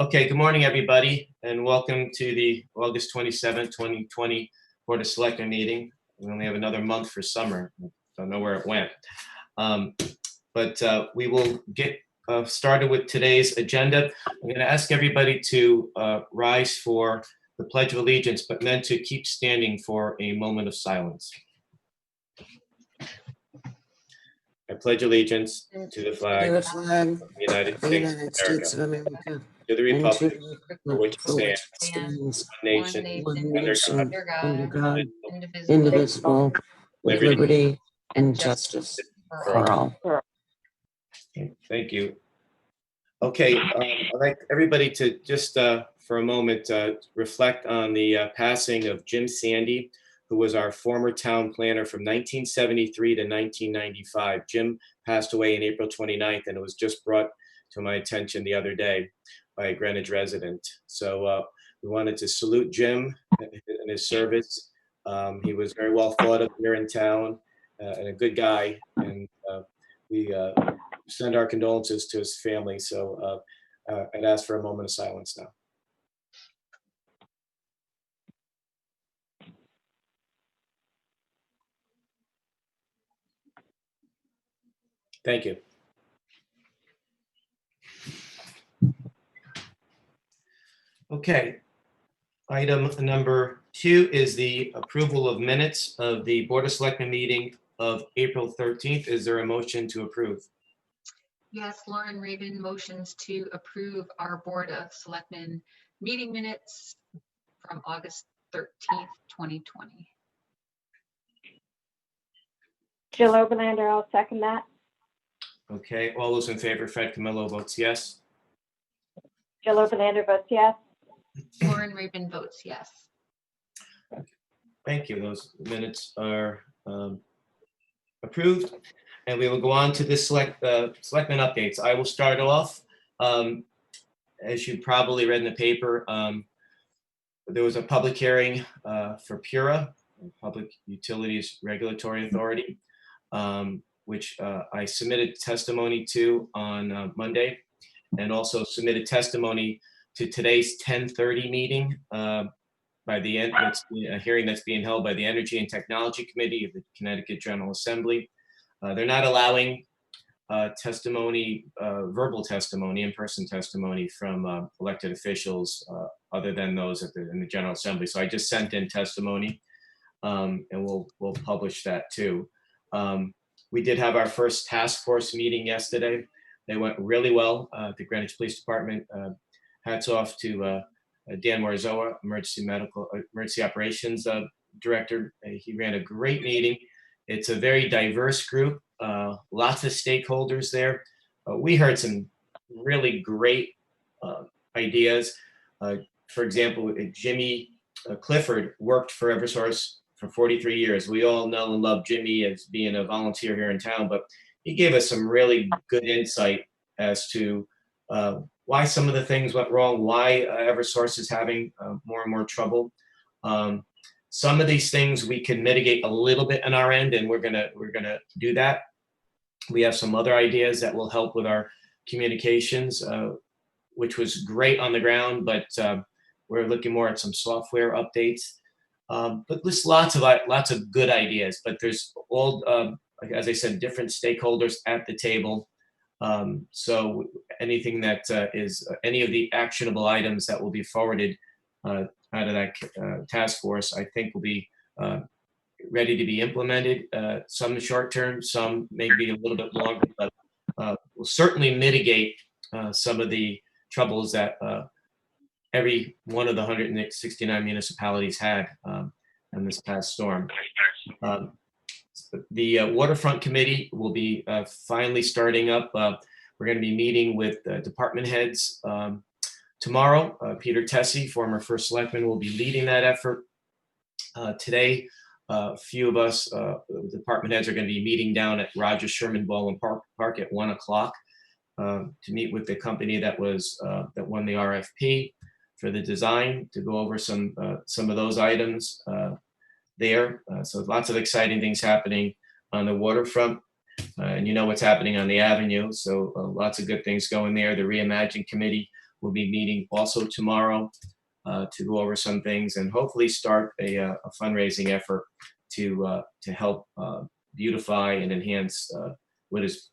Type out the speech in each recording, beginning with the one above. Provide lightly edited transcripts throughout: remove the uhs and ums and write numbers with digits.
Okay, good morning, everybody, and welcome to the August 27th, 2020 Board of Selectmen meeting. We only have another month for summer. Don't know where it went. But we will get started with today's agenda. I'm going to ask everybody to rise for the Pledge of Allegiance, but then to keep standing for a moment of silence. I pledge allegiance to the flag of the United States of America, to the republic for which it stands, one nation, under God, indivisible, with liberty and justice for all. Okay, thank you. Okay, I'd like everybody to just for a moment reflect on the passing of Jim Sandy, who was our former town planner from 1973 to 1995. Jim passed away on April 29th, and it was just brought to my attention the other day by a Greenwich resident. So we wanted to salute Jim and his service. He was very well thought of here in town and a good guy. And we send our condolences to his family. So I'd ask for a moment of silence now. Thank you. Okay, item number 2 is the approval of minutes of the Board of Selectmen meeting of April 13th. Is there a motion to approve? Yes, Lauren Rabin motions to approve our Board of Selectmen meeting minutes from August 13th, 2020. Jill Oberlander, I'll second that. Okay, all those in favor, Fred Camillo votes yes. Jill Oberlander votes yes. Lauren Rabin votes yes. Thank you. Those minutes are approved. And we will go on to the selectmen updates. I will start off. As you probably read in the paper, there was a public hearing for PURA, Public Utilities Regulatory Authority, which I submitted testimony to on Monday, and also submitted testimony to today's 10:30 meeting by the end. It's a hearing that's being held by the Energy and Technology Committee of the Connecticut General Assembly. They're not allowing testimony, verbal testimony, in-person testimony from elected officials other than those in the General Assembly. So I just sent in testimony, and we'll publish that too. We did have our first task force meeting yesterday. They went really well. The Greenwich Police Department, hats off to Dan Marzoa, Emergency Operations Director. He ran a great meeting. It's a very diverse group, lots of stakeholders there. We heard some really great ideas. For example, Jimmy Clifford worked for Eversource for 43 years. We all know and love Jimmy as being a volunteer here in town, but he gave us some really good insight as to why some of the things went wrong, why Eversource is having more and more trouble. Some of these things we can mitigate a little bit on our end, and we're gonna do that. We have some other ideas that will help with our communications, which was great on the ground, but we're looking more at some software updates. But there's lots of good ideas, but there's all, as I said, different stakeholders at the table. So anything that is any of the actionable items that will be forwarded out of that task force, I think will be ready to be implemented. Some short term, some maybe a little bit longer, but will certainly mitigate some of the troubles that every one of the 169 municipalities had in this past storm. The Waterfront Committee will be finally starting up. We're going to be meeting with department heads tomorrow. Peter Tessie, former First Selectman, will be leading that effort. Today, a few of us, department heads, are going to be meeting down at Roger Sherman Baldwin Park at 1 o'clock to meet with the company that won the RFP for the design, to go over some of those items there. So lots of exciting things happening on the waterfront. And you know what's happening on the Avenue. So lots of good things going there. The Reimagine Committee We'll be meeting also tomorrow to go over some things and hopefully start a fundraising effort to help beautify and enhance what is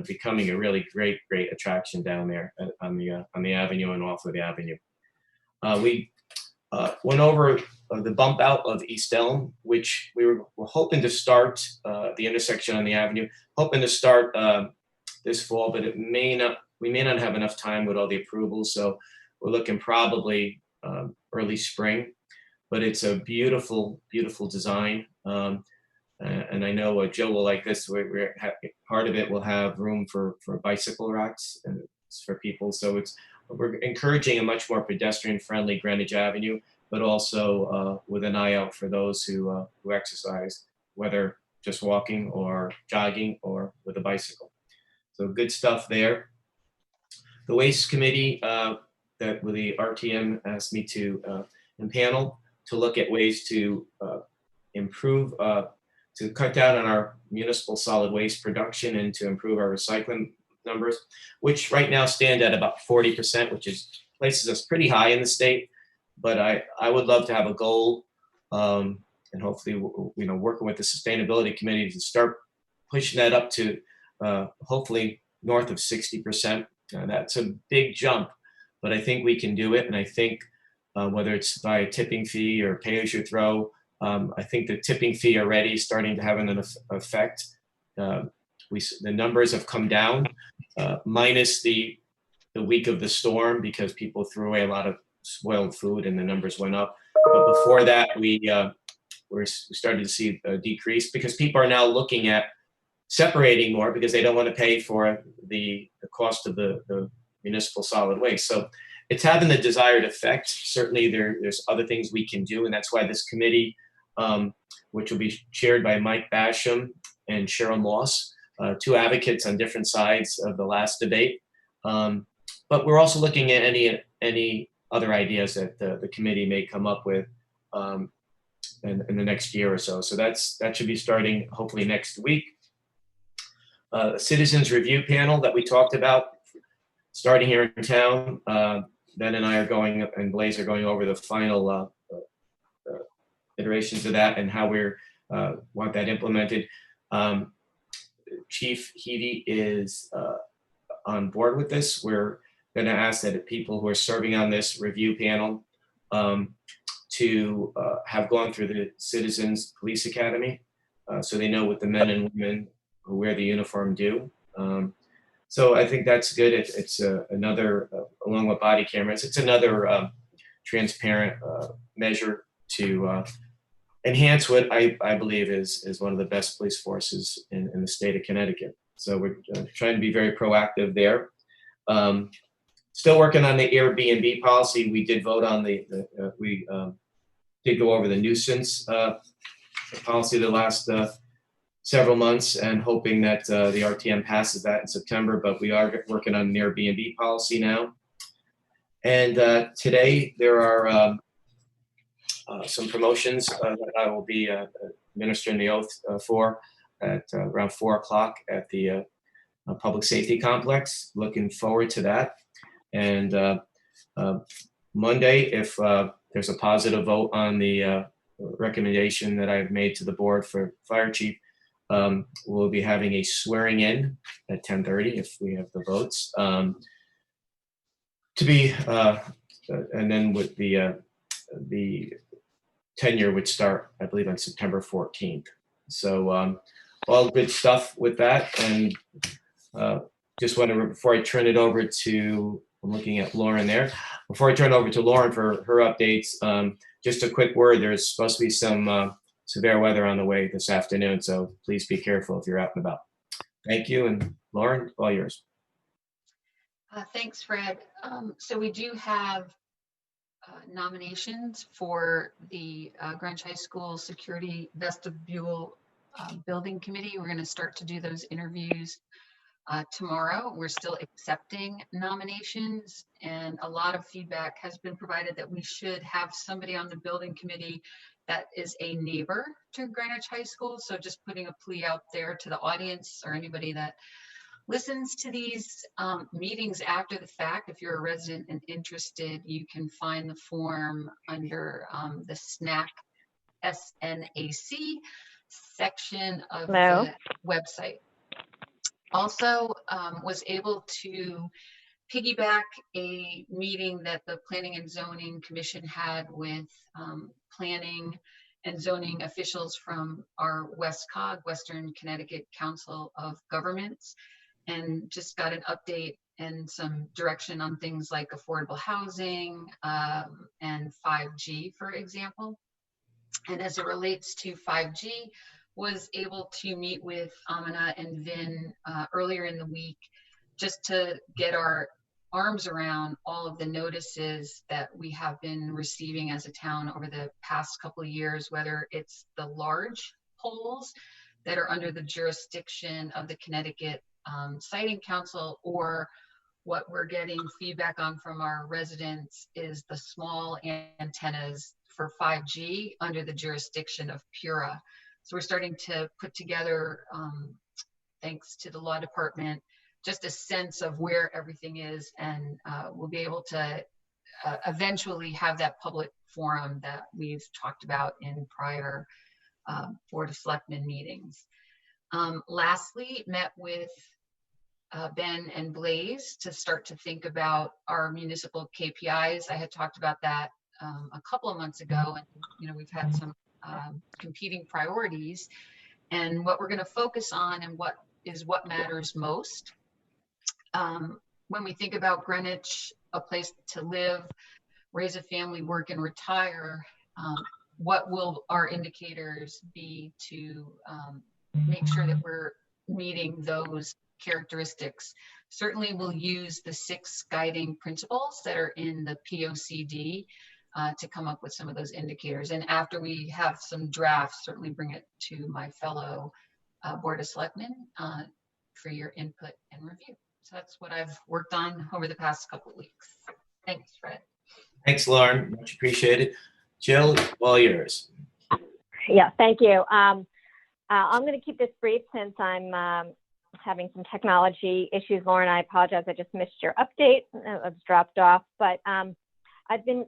becoming a really great attraction down there on the avenue and off of the avenue. We went over the bump out of East Elm, which we're hoping to start the intersection on the avenue, hoping to start this fall, but we may not have enough time with all the approvals, so we're looking probably early spring. But it's a beautiful design, and I know Joe will like this. Part of it will have room for bicycle racks and it's for people, so we're encouraging a much more pedestrian-friendly Greenwich Avenue, but also with an eye out for those who exercise, whether just walking or jogging or with a bicycle. So good stuff there. The Waste Committee that the RTM asked me to impanel to look at ways to improve, to cut down on our municipal solid waste production and to improve our recycling numbers, which right now stand at about 40%, which places us pretty high in the state. But I would love to have a goal, and hopefully, working with the Sustainability Committee to start pushing that up to hopefully north of 60%. That's a big jump, but I think we can do it. And I think whether it's by a tipping fee or pay as you throw, I think the tipping fee already is starting to have an effect. The numbers have come down, minus the week of the storm, because people threw away a lot of spoiled food and the numbers went up. But before that, we started to see a decrease because people are now looking at separating more because they don't want to pay for the cost of the municipal solid waste. So it's having the desired effect. Certainly there's other things we can do, and that's why this committee, which will be chaired by Mike Basham and Cheryl Moss, two advocates on different sides of the last debate. But we're also looking at any other ideas that the committee may come up with in the next year or so. So that should be starting hopefully next week. The Citizens Review Panel that we talked about starting here in town. Ben and I are going, and Blaze are going over the final iterations of that and how we want that implemented. Chief Heedy is on board with this. We're going to ask that people who are serving on this review panel to have gone through the Citizens Police Academy, so they know what the men and women who wear the uniform do. So I think that's good. It's another, along with body cameras, it's another transparent measure to enhance what I believe is one of the best police forces in the state of Connecticut. So we're trying to be very proactive there. Still working on the Airbnb policy. We did vote on we did go over the nuisance policy the last several months, and hoping that the RTM passes that in September, but we are working on an Airbnb policy now. And today there are some promotions that I will be administering the oath for at around 4 o'clock at the Public Safety Complex. Looking forward to that. And Monday, if there's a positive vote on the recommendation that I've made to the board for fire chief, we'll be having a swearing in at 10:30 if we have the votes. To be, and then with the tenure would start, I believe, on September 14th. So all good stuff with that. And just want to, before I turn it over to, I'm looking at Lauren there. Before I turn it over to Lauren for her updates, just a quick word. There's supposed to be some severe weather on the way this afternoon, so please be careful if you're out and about. Thank you, and Lauren, all yours. Thanks, Fred. So we do have nominations for the Greenwich High School Security Vestibule Building Committee. We're going to start to do those interviews tomorrow. We're still accepting nominations, and a lot of feedback has been provided that we should have somebody on the building committee that is a neighbor to Greenwich High School. So just putting a plea out there to the audience or anybody that listens to these meetings after the fact. If you're a resident and interested, you can find the form under the SNAC, SNAC section of Hello? the website. Also was able to piggyback a meeting that the Planning and Zoning Commission had with planning and zoning officials from our WestCOG, Western Connecticut Council of Governments, and just got an update and some direction on things like affordable housing and 5G, for example. And as it relates to 5G, was able to meet with Amina and Vin earlier in the week just to get our arms around all of the notices that we have been receiving as a town over the past couple of years, whether it's the large poles that are under the jurisdiction of the Connecticut Siting Council, or what we're getting feedback on from our residents is the small antennas for 5G under the jurisdiction of PURA. So we're starting to put together, thanks to the law department, just a sense of where everything is, and we'll be able to eventually have that public forum that we've talked about in prior Board of Selectmen meetings. Lastly, met with Ben and Blaze to start to think about our municipal KPIs. I had talked about that a couple of months ago, and we've had some competing priorities, and what we're going to focus on and what matters most. When we think about Greenwich, a place to live, raise a family, work, and retire, what will our indicators be to make sure that we're meeting those characteristics? Certainly we'll use the 6 guiding principles that are in the POCD to come up with some of those indicators. And after we have some drafts, certainly bring it to my fellow Board of Selectmen for your input and review. So that's what I've worked on over the past couple of weeks. Thanks, Fred. Thanks, Lauren. Much appreciated. Jill, all yours. Yeah, thank you. I'm going to keep this brief since I'm having some technology issues. Lauren, I apologize. I just missed your update. I was dropped off, but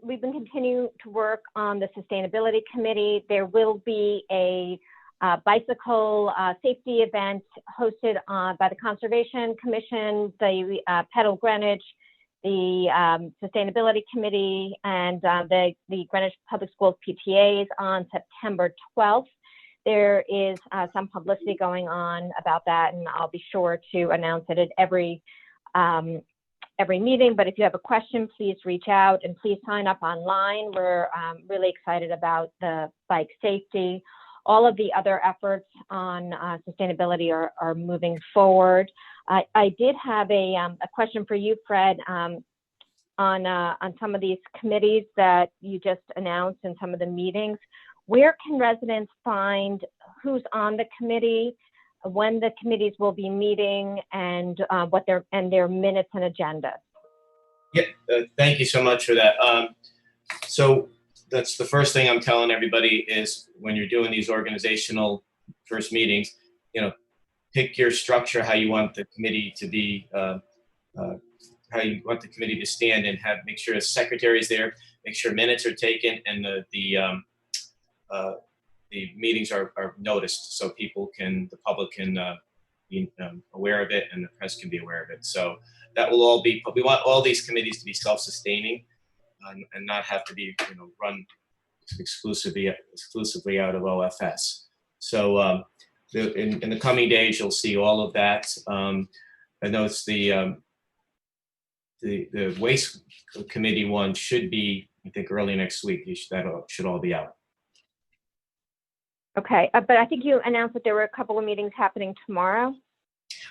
we've been continuing to work on the Sustainability Committee. There will be a bicycle safety event hosted by the Conservation Commission, the Pedal Greenwich, the Sustainability Committee, and the Greenwich Public Schools PTAs on September 12th. There is some publicity going on about that, and I'll be sure to announce it at every meeting. But if you have a question, please reach out and please sign up online. We're really excited about the bike safety. All of the other efforts on sustainability are moving forward. I did have a question for you, Fred, on some of these committees that you just announced in some of the meetings. Where can residents find who's on the committee, when the committees will be meeting, and what their minutes and agendas? Yeah, thank you so much for that. So that's the first thing I'm telling everybody is when you're doing these organizational first meetings, pick your structure, how you want the committee to be, how you want the committee to stand, and make sure a secretary's there, make sure minutes are taken, and the meetings are noticed so the public can be aware of it, and the press can be aware of it. So that will all be, we want all these committees to be self-sustaining and not have to be run exclusively out of OFS. So in the coming days, you'll see all of that. I know it's the waste committee one should be, I think, early next week. That should all be out. Okay, but I think you announced that there were a couple of meetings happening tomorrow.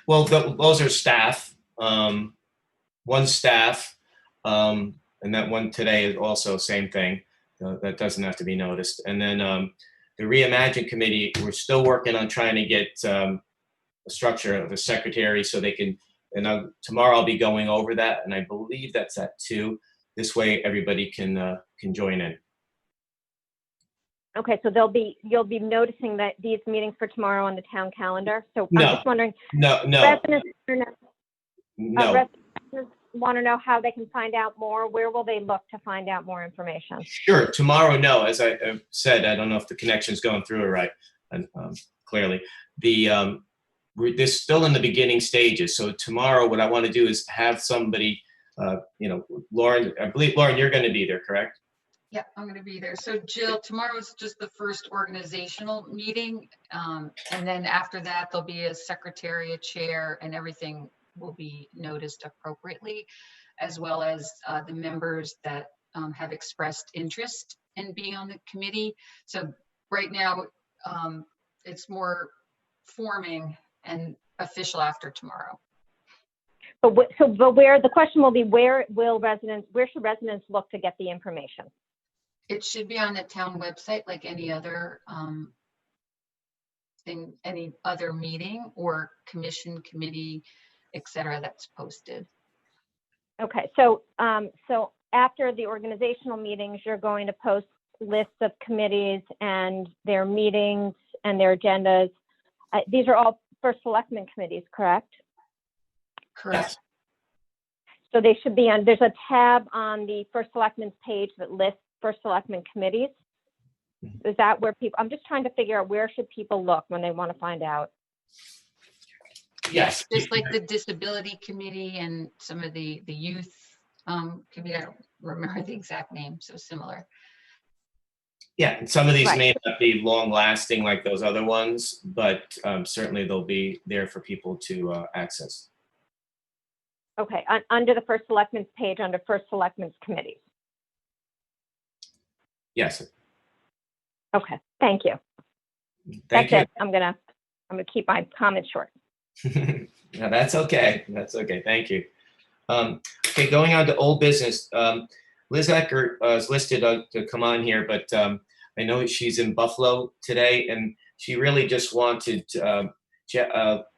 Well, those are staff. One staff, and that one today is also same thing. That doesn't have to be noticed. And then the Reimagine committee, we're still working on trying to get a structure of a secretary so they can. And tomorrow I'll be going over that, and I believe that's at 2. This way everybody can join in. Okay, so you'll be noticing that these meetings for tomorrow on the town calendar. So No. I'm just wondering, No, residents no. residents want to know how they can find out more. Where will they look to find out more information? Sure. Tomorrow, no. As I said, I don't know if the connection's going through it right. And clearly, this still in the beginning stages. So tomorrow, what I want to do is have somebody, Lauren. I believe Lauren, you're going to be there, correct? Yeah, I'm going to be there. So Jill, tomorrow's just the first organizational meeting. And then after that, there'll be a secretary, a chair, and everything will be noticed appropriately, as well as the members that have expressed interest in being on the committee. So right now, it's more forming and official after tomorrow. But where the question will be, where should residents look to get the information? It should be on the town website like any other thing, any other meeting or commission, committee, etc. that's posted. Okay, so after the organizational meetings, you're going to post lists of committees and their meetings and their agendas. These are all for selectmen committees, correct? Correct. Yes. So they should be on, there's a tab on the First Selectmen's page that lists First Selectmen committees. Is that where people, I'm just trying to figure out where should people look when they want to find out? Yes. Just like the disability committee and some of the youth committee, I don't remember the exact name, so similar. Yeah, and some of these Right. may not be long lasting like those other ones, but certainly they'll be there for people to access. Okay, under the First Selectmen's page, under First Selectmen's committees. Yes. Okay, thank you. Thank That's it. I'm gonna keep my comments short. you. No, that's okay. That's okay. Thank you. Okay, going on to old business. Liz Ecker is listed to come on here, but I know she's in Buffalo today, and she really just wanted. I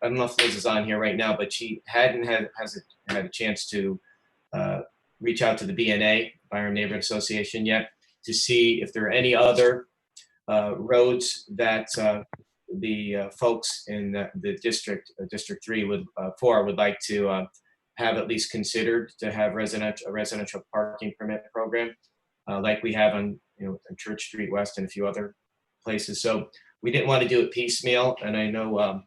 don't know if Liz is on here right now, but she hasn't had a chance to reach out to the BNA, Byron Neighborhood Association, yet to see if there are any other roads that the folks in the district, District 3 would like to have at least considered to have a residential parking permit program, like we have on on Church Street West and a few other places. So we didn't want to do it piecemeal, and I know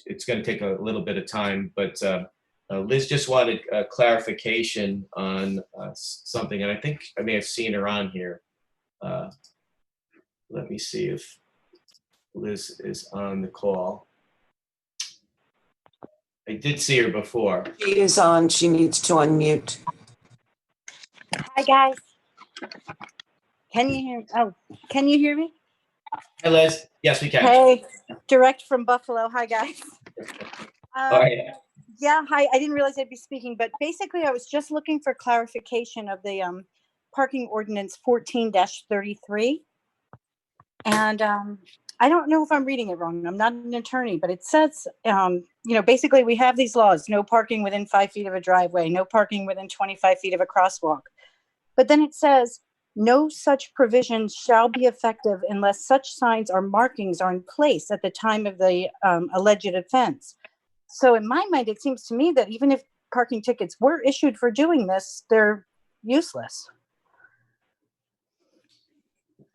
it's going to take a little bit of time, but Liz just wanted clarification on something, and I think I may have seen her on here. Let me see if Liz is on the call. I did see her before. She is on. She needs to unmute. Hi, guys. Can you hear? Oh, can you hear me? Hi, Liz. Yes, we can. Hey, direct from Buffalo. Hi, guys. All right. Yeah, hi. I didn't realize I'd be speaking, but basically I was just looking for clarification of the parking ordinance 14-33. And I don't know if I'm reading it wrong. I'm not an attorney, but it says, basically we have these laws: no parking within 5 feet of a driveway, no parking within 25 feet of a crosswalk. But then it says, no such provisions shall be effective unless such signs or markings are in place at the time of the alleged offense. So in my mind, it seems to me that even if parking tickets were issued for doing this, they're useless.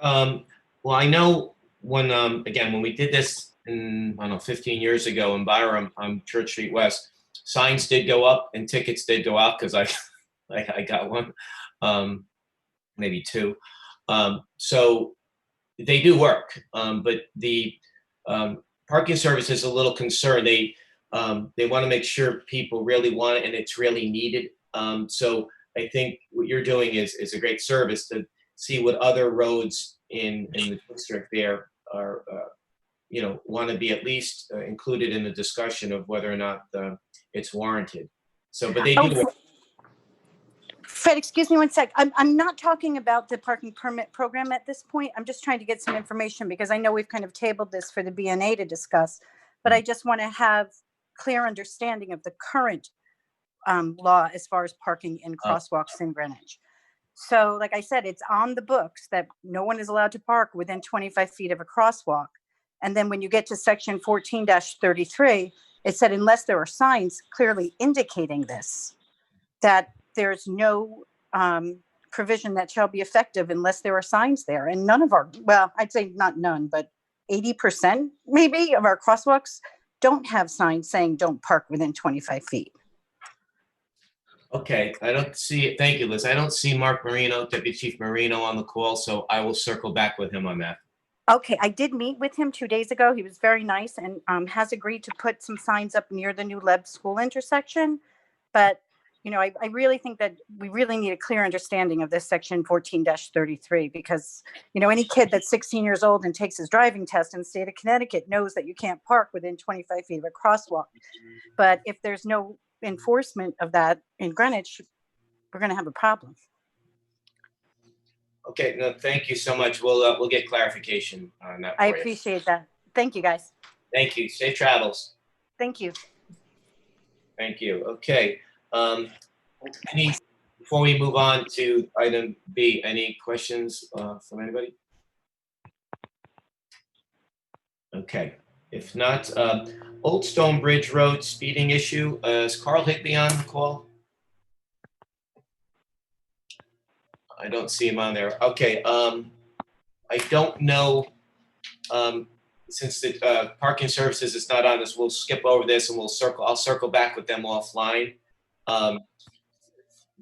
Well, I know when we did this in, 15 years ago in Byram on Church Street West, signs did go up and tickets did go out because I got one, maybe two. So they do work, but the parking service is a little concerned. They want to make sure people really want it and it's really needed. So I think what you're doing is a great service to see what other roads in the district there are, want to be at least included in the discussion of whether or not it's warranted. So, but they do. Fred, excuse me one sec. I'm not talking about the parking permit program at this point. I'm just trying to get some information because I know we've kind of tabled this for the BNA to discuss, but I just want to have clear understanding of the current law as far as parking in crosswalks in Greenwich. So like I said, it's on the books that no one is allowed to park within 25 feet of a crosswalk. And then when you get to section 14-33, it said unless there are signs clearly indicating this, that there's no provision that shall be effective unless there are signs there. And none of our, well, I'd say not none, but 80% maybe of our crosswalks don't have signs saying don't park within 25 feet. Okay, I don't see it. Thank you, Liz. I don't see Mark Marino, Deputy Chief Marino on the call, so I will circle back with him on that. Okay, I did meet with him 2 days ago. He was very nice and has agreed to put some signs up near the new Leb School intersection. But, you know, I really think that we really need a clear understanding of this section 14-33 because, you know, any kid that's 16 years old and takes his driving test in the state of Connecticut knows that you can't park within 25 feet of a crosswalk. But if there's no enforcement of that in Greenwich, we're going to have a problem. Okay, no, thank you so much. We'll get clarification on that for I you. appreciate that. Thank you, guys. Thank you. Safe travels. Thank you. Thank you. Okay. Before we move on to item B, any questions from anybody? Okay. If not, Old Stone Bridge Road speeding issue. Is Carl Higby on the call? I don't see him on there. Okay. I don't know. Since the parking services is not on this, we'll skip over this and I'll circle back with them offline.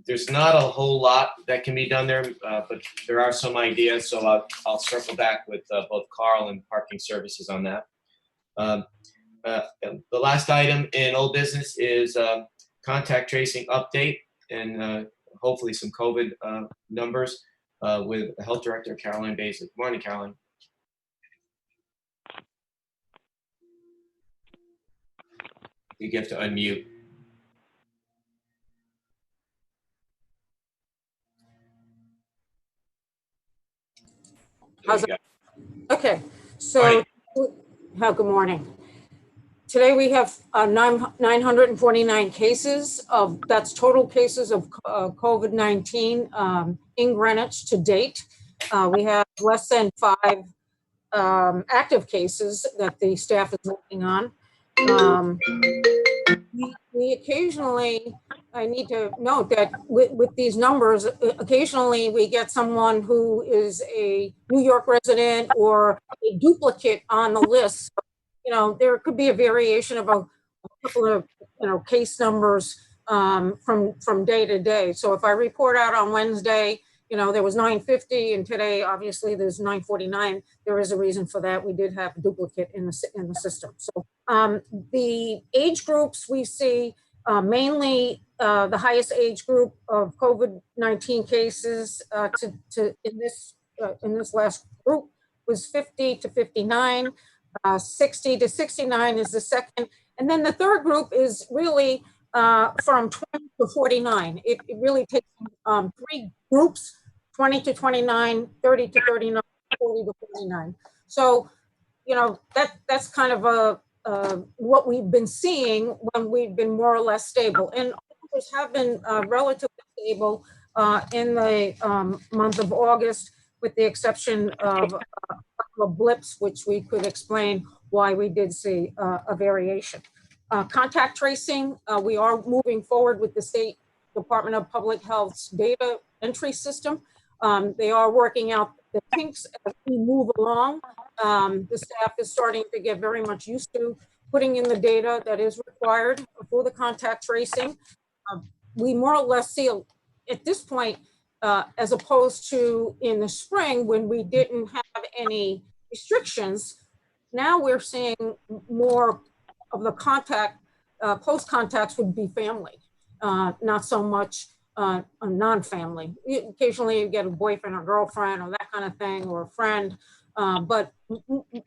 There's not a whole lot that can be done there, but there are some ideas. So I'll circle back with both Carl and parking services on that. The last item in old business is contact tracing update and hopefully some COVID numbers with the Health Director, Caroline Basic. Morning, Caroline. You have to unmute. How's it? Okay, so, good morning. Today we have 949 cases that's total cases of COVID-19 in Greenwich to date. We have less than 5 active cases that the staff is working on. We occasionally, I need to note that with these numbers, occasionally we get someone who is a New York resident or a duplicate on the list. You know, there could be a variation of a couple of, case numbers from day to day. So if I report out on Wednesday, there was 950 and today, obviously there's 949. There is a reason for that. We did have a duplicate in the system. So the age groups we see mainly the highest age group of COVID-19 cases in this last group was 50 to 59, 60 to 69 is the second. And then the third group is really from 20 to 49. It really takes 3 groups, 20 to 29, 30 to 39, 40 to 49. So, that's kind of what we've been seeing when we've been more or less stable. And numbers have been relatively stable in the month of August, with the exception of a couple of blips, which we could explain why we did see a variation. Contact tracing, we are moving forward with the State Department of Public Health's data entry system. They are working out the kinks as we move along. The staff is starting to get very much used to putting in the data that is required for the contact tracing. We more or less see at this point, as opposed to in the spring when we didn't have any restrictions, now we're seeing more of the close contacts would be family, not so much a non-family. Occasionally you get a boyfriend or girlfriend or that kind of thing, or a friend, but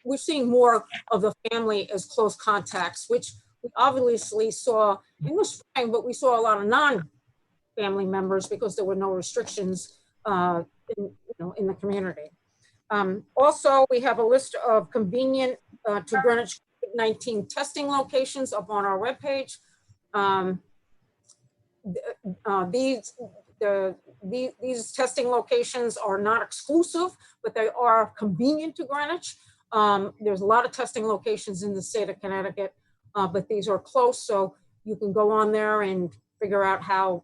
we're seeing more of the family as close contacts, which we obviously saw in the spring, but we saw a lot of non-family members because there were no restrictions in the community. Also, we have a list of convenient to Greenwich COVID-19 testing locations up on our webpage. these testing locations are not exclusive, but they are convenient to Greenwich. There's a lot of testing locations in the state of Connecticut, but these are close, so you can go on there and figure out how,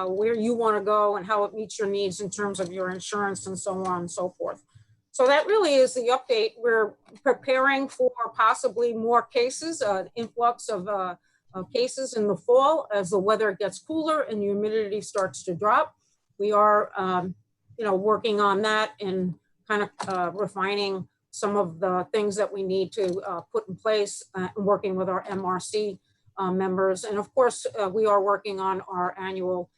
where you want to go and how it meets your needs in terms of your insurance and so on and so forth. So that really is the update. We're preparing for possibly more cases, influx of cases in the fall as the weather gets cooler and the humidity starts to drop. We are, working on that and kind of refining some of the things that we need to put in place, working with our MRC members. And of course, we are working on our annual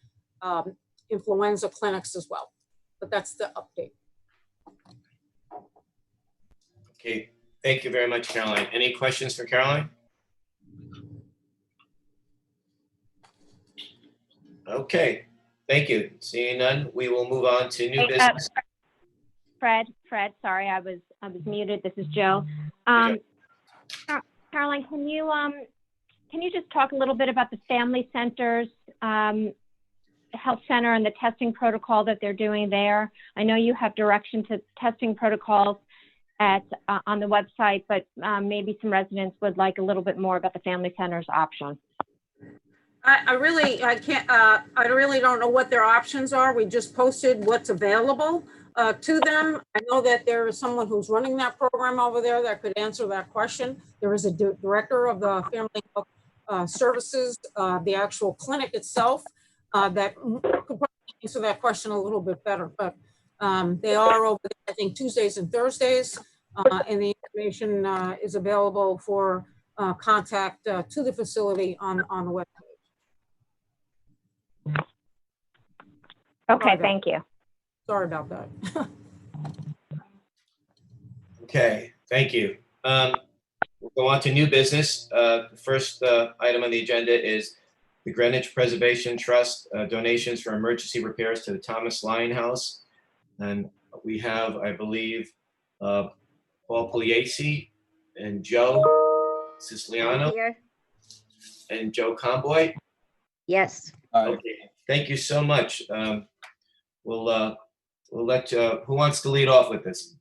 influenza clinics as well. But that's the update. Okay, thank you very much, Caroline. Any questions for Caroline? Okay, thank you. Seeing none, we will move on to new business. Fred, sorry, I was muted. This is Jill. Okay. Caroline, can you just talk a little bit about the family centers, health center and the testing protocol that they're doing there? I know you have direction to testing protocols on the website, but maybe some residents would like a little bit more about the family centers option. I really don't know what their options are. We just posted what's available to them. I know that there is someone who's running that program over there that could answer that question. There is a director of the family health services, the actual clinic itself, that could probably answer that question a little bit better. But they are over there, I think, Tuesdays and Thursdays, and the information is available for contact to the facility on the webpage. Okay, thank you. Sorry about that. Okay, thank you. We'll go on to new business. The first item on the agenda is the Greenwich Preservation Trust donations for emergency repairs to the Thomas Lyon House. And we have, I believe, Paul Pugliese and Joe Siciliano Here. and Joe Comboy. Yes. Okay, thank you so much. We'll let, who wants to lead off with this?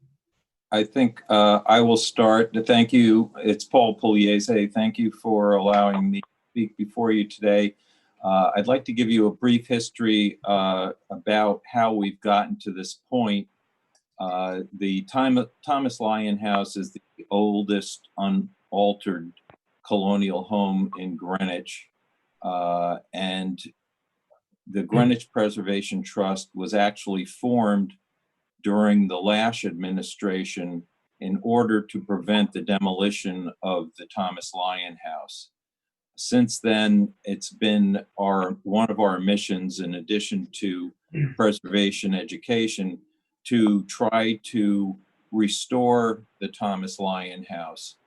I think I will start. Thank you. It's Paul Pugliese. Thank you for allowing me to speak before you today. I'd like to give you a brief history about how we've gotten to this point. The Thomas Lyon House is the oldest unaltered colonial home in Greenwich. And the Greenwich Preservation Trust was actually formed during the Lash administration in order to prevent the demolition of the Thomas Lyon House. Since then, it's been one of our missions, in addition to preservation education, to try to restore the Thomas Lyon House.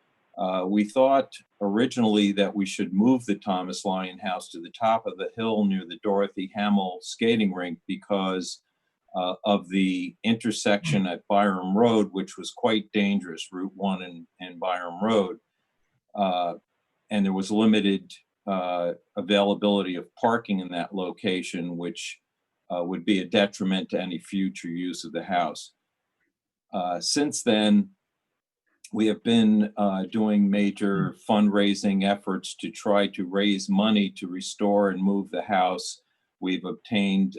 We thought originally that we should move the Thomas Lyon House to the top of the hill near the Dorothy Hamill skating rink because of the intersection at Byram Road, which was quite dangerous, Route 1 and Byram Road. And there was limited availability of parking in that location, which would be a detriment to any future use of the house. Since then, we have been doing major fundraising efforts to try to raise money to restore and move the house. We've obtained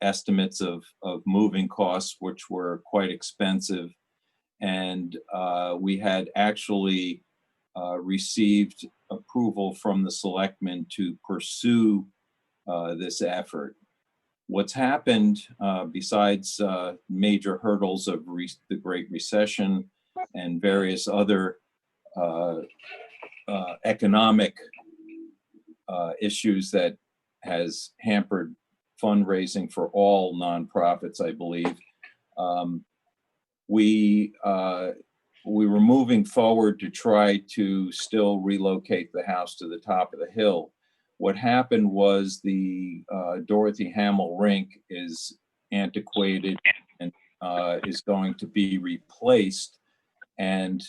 estimates of moving costs, which were quite expensive. And we had actually received approval from the Selectmen to pursue this effort. What's happened, besides major hurdles of the Great Recession and various other economic issues that has hampered fundraising for all nonprofits, I believe, we were moving forward to try to still relocate the house to the top of the hill. What happened was the Dorothy Hamill rink is antiquated and is going to be replaced. And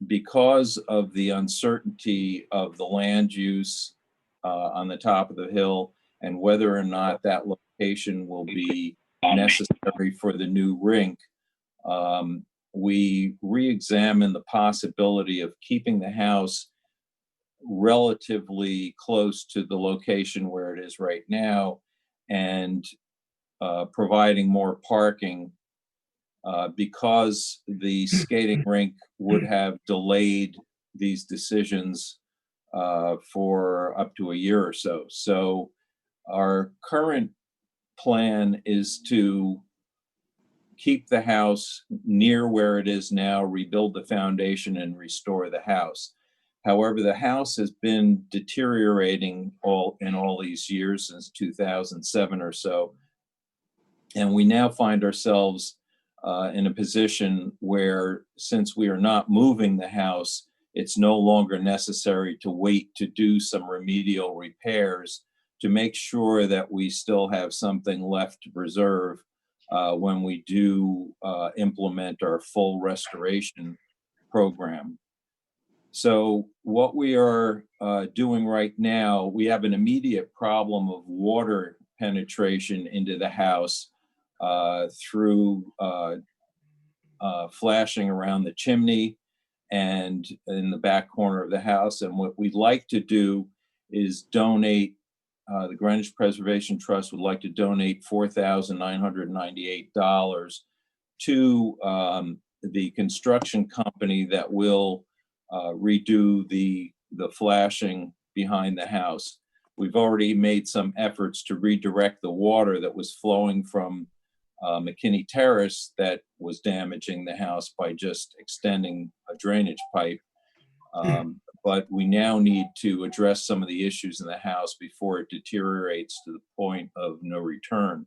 because of the uncertainty of the land use on the top of the hill and whether or not that clarification will be necessary for the new rink, we re-examine the possibility of keeping the house relatively close to the location where it is right now and providing more parking because the skating rink would have delayed these decisions for up to a year or so. So our current plan is to keep the house near where it is now, rebuild the foundation, and restore the house. However, the house has been deteriorating in all these years since 2007 or so. And we now find ourselves in a position where, since we are not moving the house, it's no longer necessary to wait to do some remedial repairs to make sure that we still have something left to preserve when we do implement our full restoration program. So what we are doing right now, we have an immediate problem of water penetration into the house through flashing around the chimney and in the back corner of the house. And what we'd like to do is donate, the Greenwich Preservation Trust would like to donate $4,998 to the construction company that will redo the flashing behind the house. We've already made some efforts to redirect the water that was flowing from McKinney Terrace that was damaging the house by just extending a drainage pipe. But we now need to address some of the issues in the house before it deteriorates to the point of no return.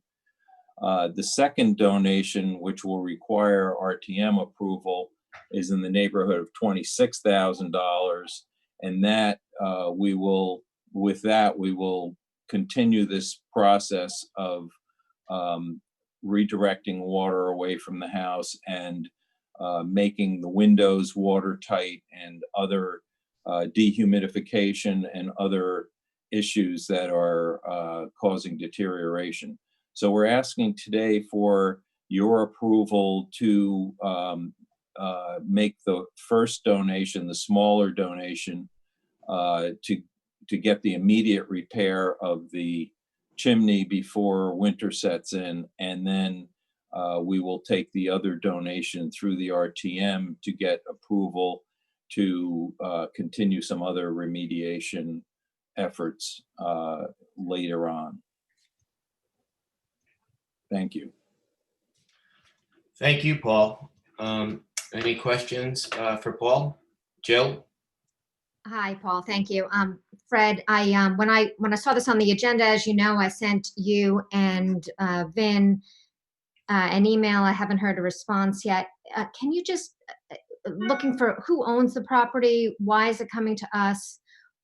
The second donation, which will require RTM approval, is in the neighborhood of $26,000. And that we will continue this process of redirecting water away from the house and making the windows watertight and other dehumidification and other issues that are causing deterioration. So we're asking today for your approval to make the first donation, the smaller donation, to get the immediate repair of the chimney before winter sets in, and then we will take the other donation through the RTM to get approval to continue some other remediation efforts later on. Thank you. Thank you, Paul. Any questions for Paul? Jill? Hi, Paul. Thank you. Fred, when I saw this on the agenda, as you know, I sent you and Vin an email. I haven't heard a response yet. Can you just looking for who owns the property? Why is it coming to us?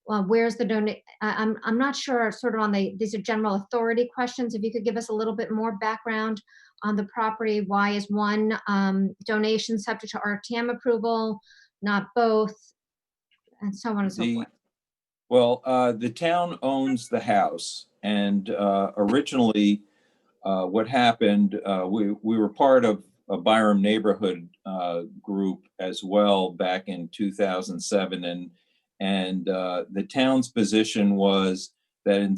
Where's the donation? I'm not sure. Sort of on these are general authority questions. If you could give us a little bit more background on the property. Why is one donation subject to RTM approval, not both? And so on and so forth. Well, the town owns the house, and originally what happened, we were part of a Byram neighborhood group as well back in 2007, and the town's position was that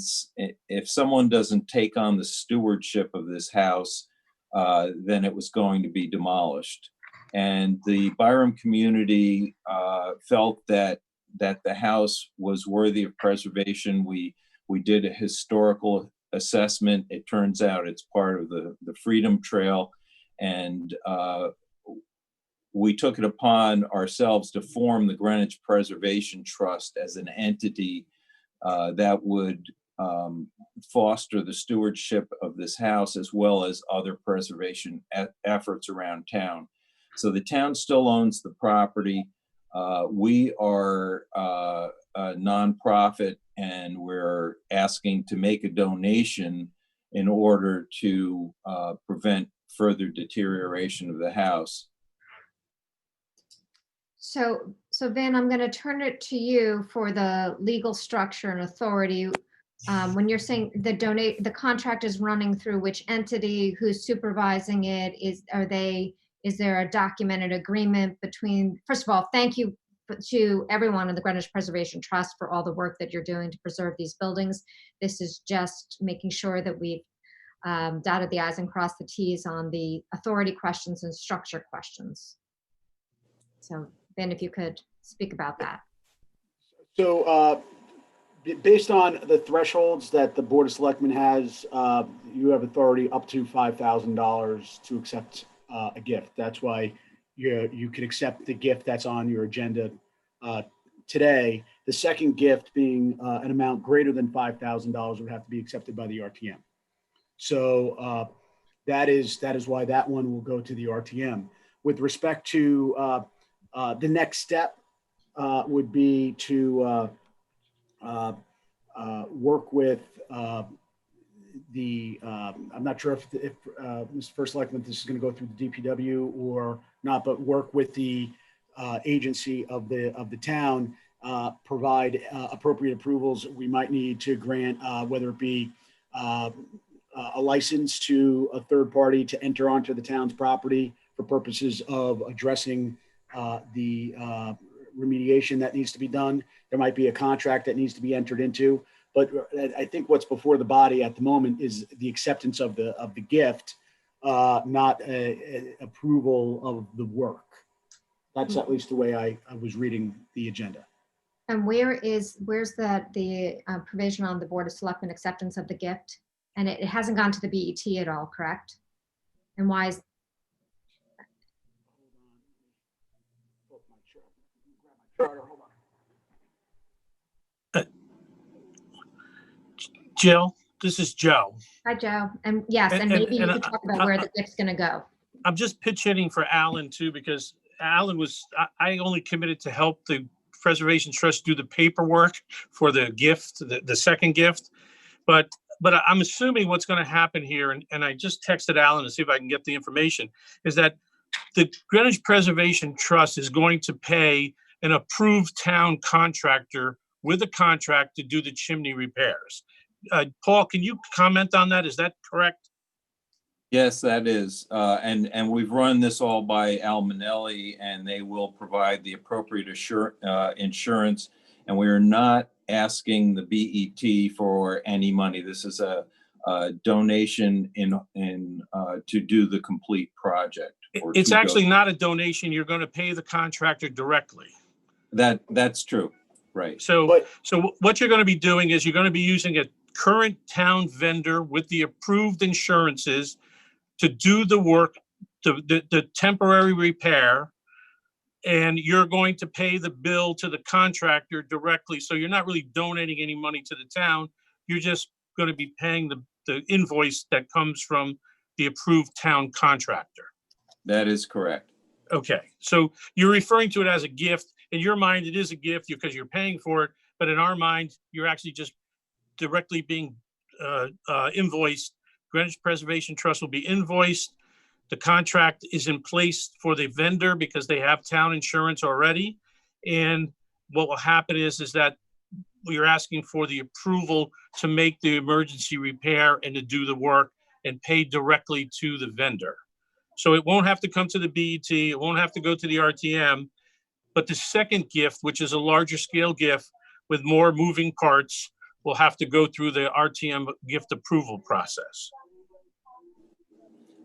if someone doesn't take on the stewardship of this house, then it was going to be demolished. And the Byram community felt that the house was worthy of preservation. We did a historical assessment. It turns out it's part of the Freedom Trail, and we took it upon ourselves to form the Greenwich Preservation Trust as an entity that would foster the stewardship of this house as well as other preservation efforts around town. So the town still owns the property. We are a nonprofit, and we're asking to make a donation in order to prevent further deterioration of the house. So Vin, I'm going to turn it to you for the legal structure and authority. when you're saying the contract is running through which entity, who's supervising it, is there a documented agreement between, first of all, thank you to everyone in the Greenwich Preservation Trust for all the work that you're doing to preserve these buildings. This is just making sure that we've dotted the i's and crossed the t's on the authority questions and structure questions. So Ben, if you could speak about that. So based on the thresholds that the Board of Selectmen has, you have authority up to $5,000 to accept a gift. That's why you can accept the gift that's on your agenda today. The second gift being an amount greater than $5,000 would have to be accepted by the RTM. So that is why that one will go to the RTM. With respect to the next step would be to work with I'm not sure if Mr. First Selectman, this is going to go through the DPW or not, but work with the agency of the town, provide appropriate approvals we might need to grant, whether it be a license to a third party to enter onto the town's property for purposes of addressing the remediation that needs to be done. There might be a contract that needs to be entered into, but I think what's before the body at the moment is the acceptance of the gift, not approval of the work. That's at least the way I was reading the agenda. And where's the provision on the Board of Selectmen acceptance of the gift? And it hasn't gone to the BET at all, correct? And why is? Jill, this is Joe. Hi, Joe. And yes, and maybe you could talk about where the gift's going to go. I'm just pitch hitting for Alan too, because Alan I only committed to help the Preservation Trust do the paperwork for the gift, the second gift. But I'm assuming what's going to happen here, and I just texted Alan to see if I can get the information, is that the Greenwich Preservation Trust is going to pay an approved town contractor with a contract to do the chimney repairs. Paul, can you comment on that? Is that correct? Yes, that is. And we've run this all by Al Manelli, and they will provide the appropriate insurance. And we are not asking the BET for any money. This is a donation to do the complete project. It's actually not a donation. You're going to pay the contractor directly. That's true, right? So what you're going to be doing is you're going to be using a current town vendor with the approved insurances to do the work, the temporary repair, and you're going to pay the bill to the contractor directly. So you're not really donating any money to the town. You're just going to be paying the invoice that comes from the approved town contractor. That is correct. Okay, so you're referring to it as a gift. In your mind, it is a gift because you're paying for it, but in our mind, you're actually just directly being invoiced. Greenwich Preservation Trust will be invoiced. The contract is in place for the vendor because they have town insurance already. And what will happen is that we are asking for the approval to make the emergency repair and to do the work and pay directly to the vendor. So it won't have to come to the BET, it won't have to go to the RTM, but the second gift, which is a larger scale gift with more moving parts, will have to go through the RTM gift approval process.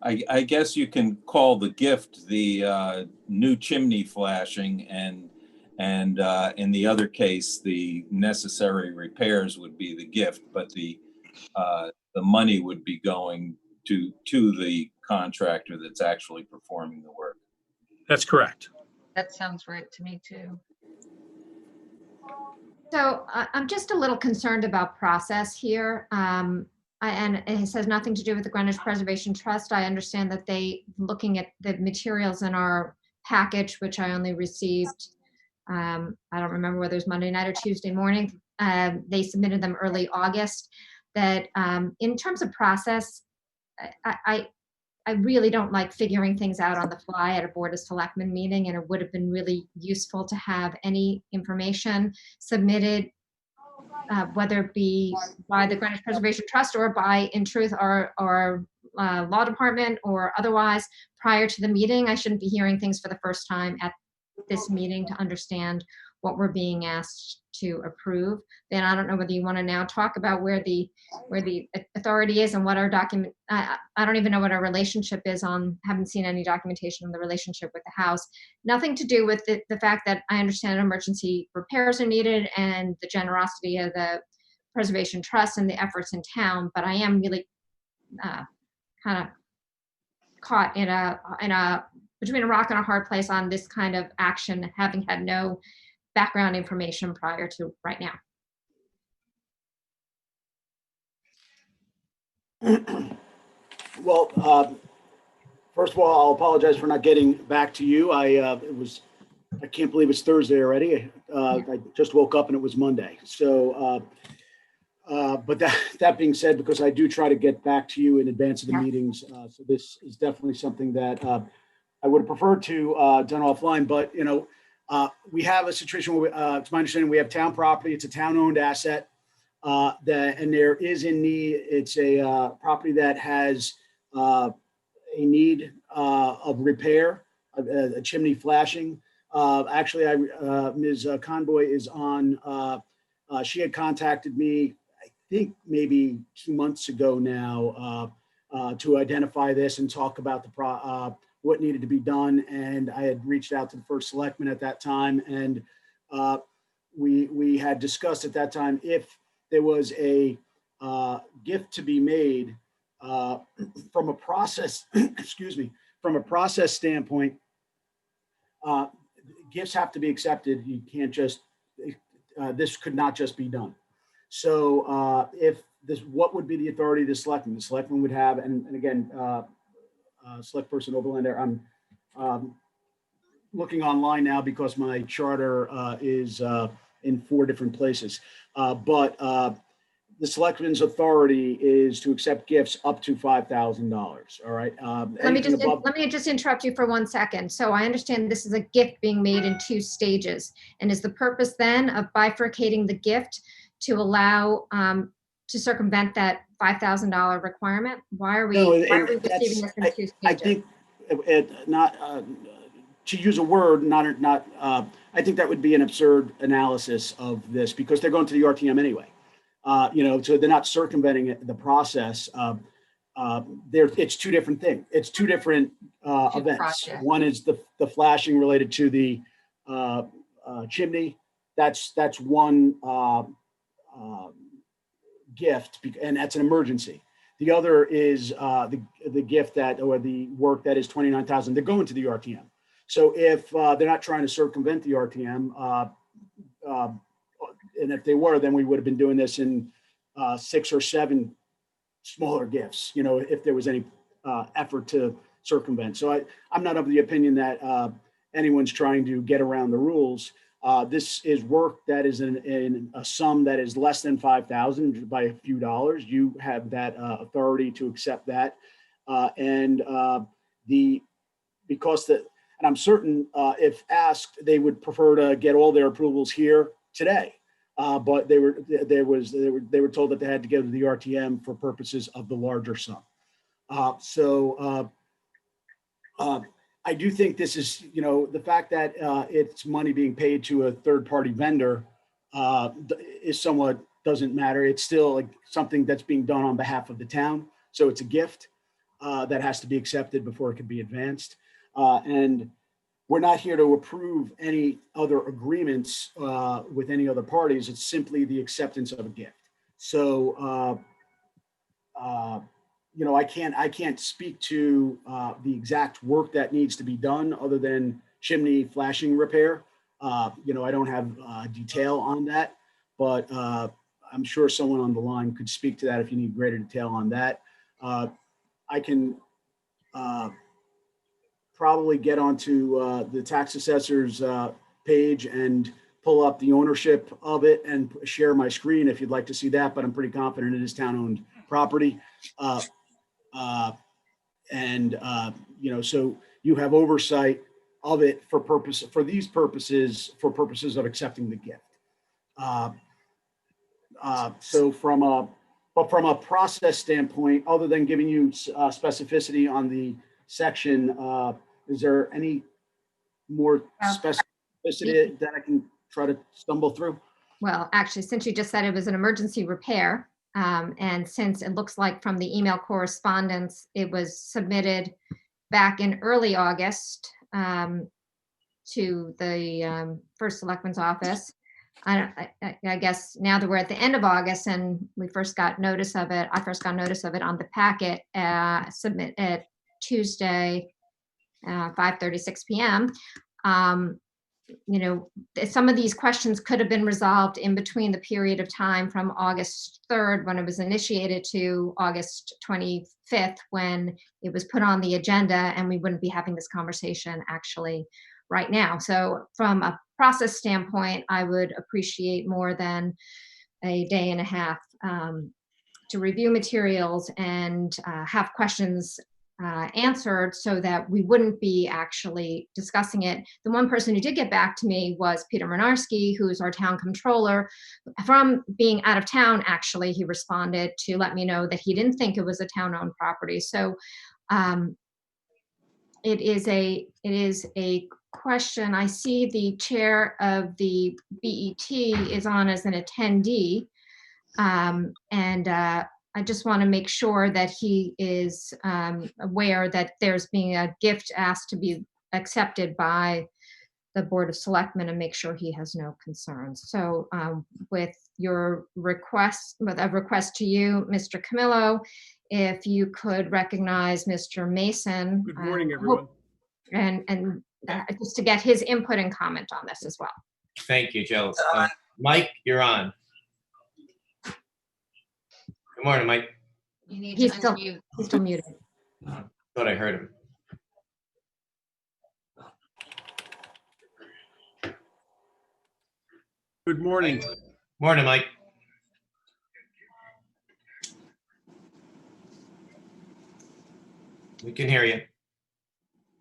I guess you can call the gift the new chimney flashing, and in the other case, the necessary repairs would be the gift, but the money would be going to the contractor that's actually performing the work. That's correct. That sounds right to me too. So I'm just a little concerned about process here. And it has nothing to do with the Greenwich Preservation Trust. I understand that looking at the materials in our package, which I only received, I don't remember whether it was Monday night or Tuesday morning. They submitted them early August. That in terms of process, I really don't like figuring things out on the fly at a Board of Selectmen meeting, and it would have been really useful to have any information submitted whether it be by the Greenwich Preservation Trust or by, in truth, our law department or otherwise prior to the meeting. I shouldn't be hearing things for the first time at this meeting to understand what we're being asked to approve. Then I don't know whether you want to now talk about where the authority is and what our document, I don't even know what our relationship is on, haven't seen any documentation on the relationship with the House. Nothing to do with the fact that I understand emergency repairs are needed and the generosity of the Preservation Trust and the efforts in town, but I am really kind of caught in a between a rock and a hard place on this kind of action, having had no background information prior to right now. Well, first of all, I'll apologize for not getting back to you. I can't believe it's Thursday already. I just woke up and it was Monday. So, but that being said, because I do try to get back to you in advance of the meetings, so this is definitely something that I would have preferred to done offline. But we have a situation where, to my understanding, we have town property. It's a town-owned asset. And there is in need. It's a property that has a need of repair, a chimney flashing. Actually, Ms. Conboy is on. She had contacted me, I think maybe 2 months ago now, to identify this and talk about the what needed to be done. And I had reached out to the first selectman at that time, and we had discussed at that time if there was a gift to be made from a process, excuse me, from a process standpoint. Gifts have to be accepted. You can't just, this could not just be done. So if this, what would be the authority of the selectman? The selectman would have, and again, select person Overlander, I'm looking online now because my charter is in 4 different places. But the selectman's authority is to accept gifts up to $5,000. All right. Let me just interrupt you for 1 second. So I understand this is a gift being made in 2 stages. And is the purpose then of bifurcating the gift to allow to circumvent that $5,000 requirement? Why are we receiving this in 2 stages? I think not to use a word, not. I think that would be an absurd analysis of this because they're going to the RTM anyway. So they're not circumventing the process. It's 2 different things. It's 2 different events. Projects. One is the flashing related to the chimney. That's one gift, and that's an emergency. The other is the gift that, or the work that is $29,000. They're going to the RTM. So if they're not trying to circumvent the RTM, and if they were, then we would have been doing this in 6 or 7 smaller gifts, if there was any effort to circumvent. So I'm not of the opinion that anyone's trying to get around the rules. This is work that is in a sum that is less than $5,000 by a few dollars. You have that authority to accept that. And I'm certain if asked, they would prefer to get all their approvals here today. But they were told that they had to go to the RTM for purposes of the larger sum. I do think this is, the fact that it's money being paid to a third-party vendor is somewhat doesn't matter. It's still like something that's being done on behalf of the town. So it's a gift that has to be accepted before it can be advanced. And we're not here to approve any other agreements with any other parties. It's simply the acceptance of a gift. So, I can't speak to the exact work that needs to be done other than chimney flashing repair. I don't have detail on that, but I'm sure someone on the line could speak to that if you need greater detail on that. I can probably get onto the tax assessor's page and pull up the ownership of it and share my screen if you'd like to see that, but I'm pretty confident it is town-owned property. So you have oversight of it for purposes of accepting the gift. So from a process standpoint, other than giving you specificity on the section, is there any more specificity that I can try to stumble through? Well, actually, since you just said it was an emergency repair, and since it looks like from the email correspondence, it was submitted back in early August to the first selectman's office. I guess now that we're at the end of August and we first got notice of it, I first got notice of it on the packet submit at Tuesday, 5:36 p.m. You know, some of these questions could have been resolved in between the period of time from August 3rd when it was initiated to August 25th when it was put on the agenda, and we wouldn't be having this conversation actually right now. So from a process standpoint, I would appreciate more than a day and a half to review materials and have questions answered so that we wouldn't be actually discussing it. The one person who did get back to me was Peter Mrynarski, who's our town controller. From being out of town, actually, he responded to let me know that he didn't think it was a town-owned property. So it is a question. I see the chair of the BET is on as an attendee, and I just want to make sure that he is aware that there's being a gift asked to be accepted by the Board of Selectmen and make sure he has no concerns. So with your request, with a request to you, Mr. Camillo, if you could recognize Mr. Mason. Good morning, everyone. And just to get his input and comment on this as well. Thank you, Joe. Mike, you're on. Good morning, Mike. You need He's to still, unmute. he's still muted. Thought I heard him. Good morning. Morning, Mike. We can hear you.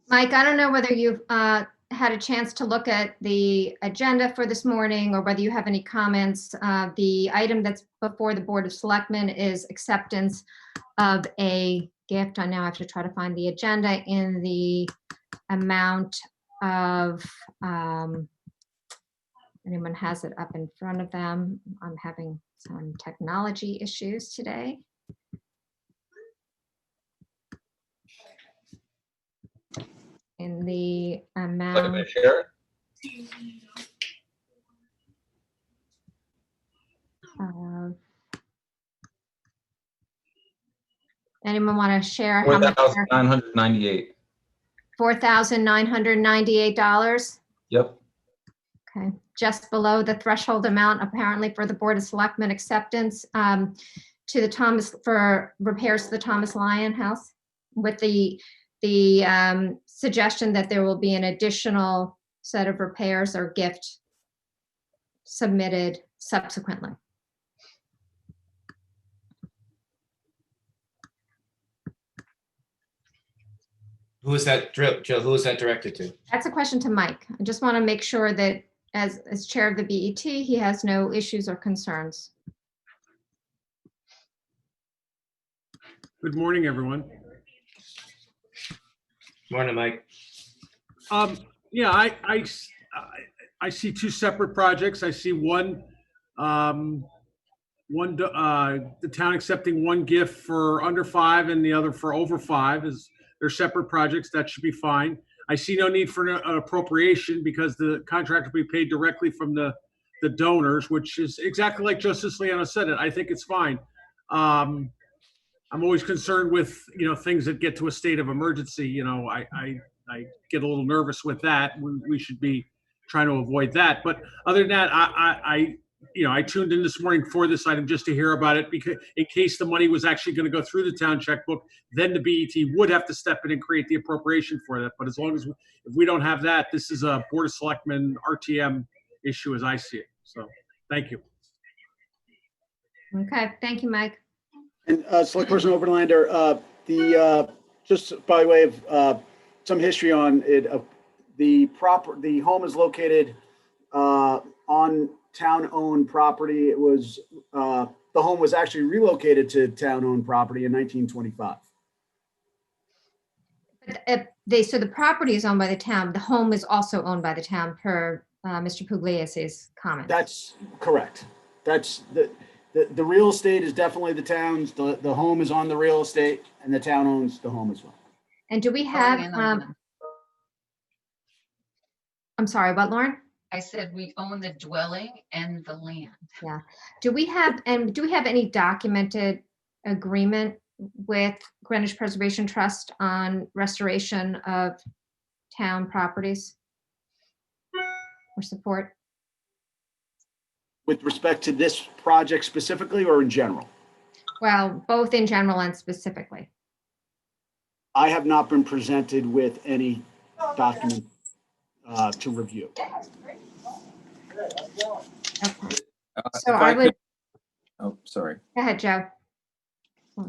Mike, I don't know whether you've had a chance to look at the agenda for this morning or whether you have any comments. The item that's before the Board of Selectmen is acceptance of a gift. I now have to try to find the agenda in the amount of, anyone has it up in front of them. I'm having some technology issues today. In the amount. Anyone want to share how much? $4,998. $4,998. Yep. Okay, just below the threshold amount apparently for the Board of Selectmen acceptance to the Thomas, for repairs to the Thomas Lyon House, with the suggestion that there will be an additional set of repairs or gift submitted subsequently. Who is that, Joe? Who is that directed to? That's a question to Mike. I just want to make sure that as chair of the BET, he has no issues or concerns. Good morning, everyone. Morning, Mike. Yeah, I see two separate projects. I see one, the town accepting one gift for under 5 and the other for over 5. They're separate projects. That should be fine. I see no need for an appropriation because the contract will be paid directly from the donors, which is exactly like Joe Siciliano said it. I think it's fine. I'm always concerned with, things that get to a state of emergency. I get a little nervous with that. We should be trying to avoid that. But other than that, I tuned in this morning for this item just to hear about it, because in case the money was actually going to go through the town checkbook, then the BET would have to step in and create the appropriation for that. But as long as if we don't have that, this is a Board of Selectmen RTM issue as I see it. So thank you. Okay, thank you, Mike. And Selectperson Overlander, just by way of some history on it, the home is located on town-owned property. It was, the home was actually relocated to town-owned property in 1925. But so the property is owned by the town. The home is also owned by the town per Mr. Pugliese's comment. That's correct. That's the real estate is definitely the town's. The home is on the real estate, and the town owns the home as well. And do we have, I'm sorry, what, Lauren? I said we own the dwelling and the land. Yeah. Do we have any documented agreement with Greenwich Preservation Trust on restoration of town properties or support? With respect to this project specifically, or in general? Well, both in general and specifically. I have not been presented with any document to review. Okay. So I would. Oh, sorry. Go ahead, Joe.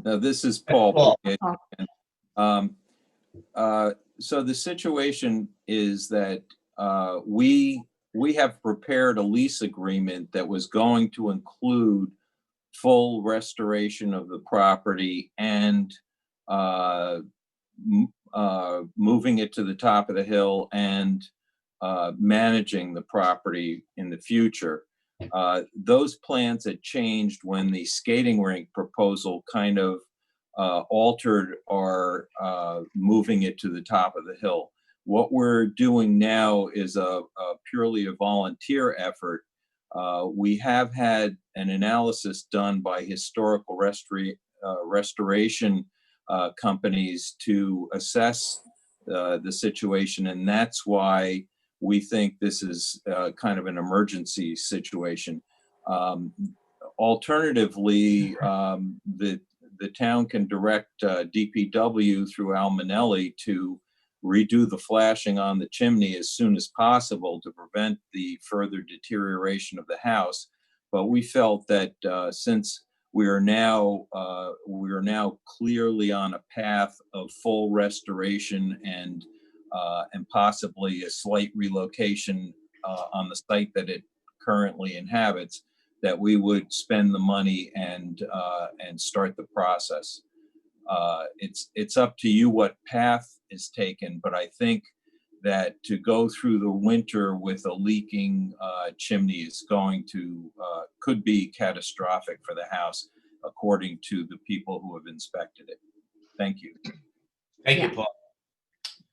No, this is Paul. So the situation is that we have prepared a lease agreement that was going to include full restoration of the property and moving it to the top of the hill and managing the property in the future. Those plans had changed when the skating rink proposal kind of altered our moving it to the top of the hill. What we're doing now is a purely a volunteer effort. We have had an analysis done by historical restoration companies to assess the situation, and that's why we think this is kind of an emergency situation. Alternatively, the town can direct DPW through Al Manelli to redo the flashing on the chimney as soon as possible to prevent the further deterioration of the house. But we felt that since we are now clearly on a path of full restoration and possibly a slight relocation on the site that it currently inhabits, that we would spend the money and start the process. It's up to you what path is taken, but I think that to go through the winter with a leaking chimney is going to could be catastrophic for the house, according to the people who have inspected it. Thank you. Thank you, Paul.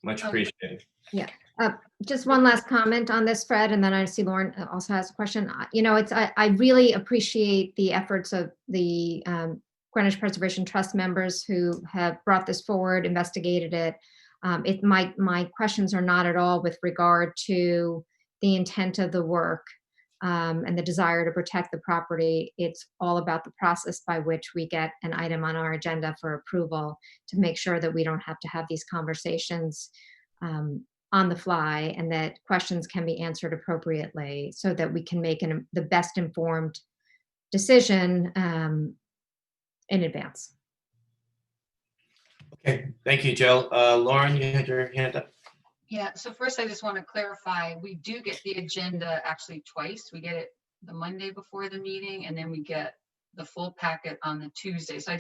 Much appreciated. Yeah. Just one last comment on this, Fred, and then I see Lauren also has a question. You know, I really appreciate the efforts of the Greenwich Preservation Trust members who have brought this forward, investigated it. My questions are not at all with regard to the intent of the work and the desire to protect the property. It's all about the process by which we get an item on our agenda for approval to make sure that we don't have to have these conversations on the fly, and that questions can be answered appropriately so that we can make the best informed decision in advance. Okay, thank you, Joe. Lauren, you had your hand up. Yeah, so first I just want to clarify, we do get the agenda actually twice. We get it the Monday before the meeting, and then we get the full packet on the Tuesday. So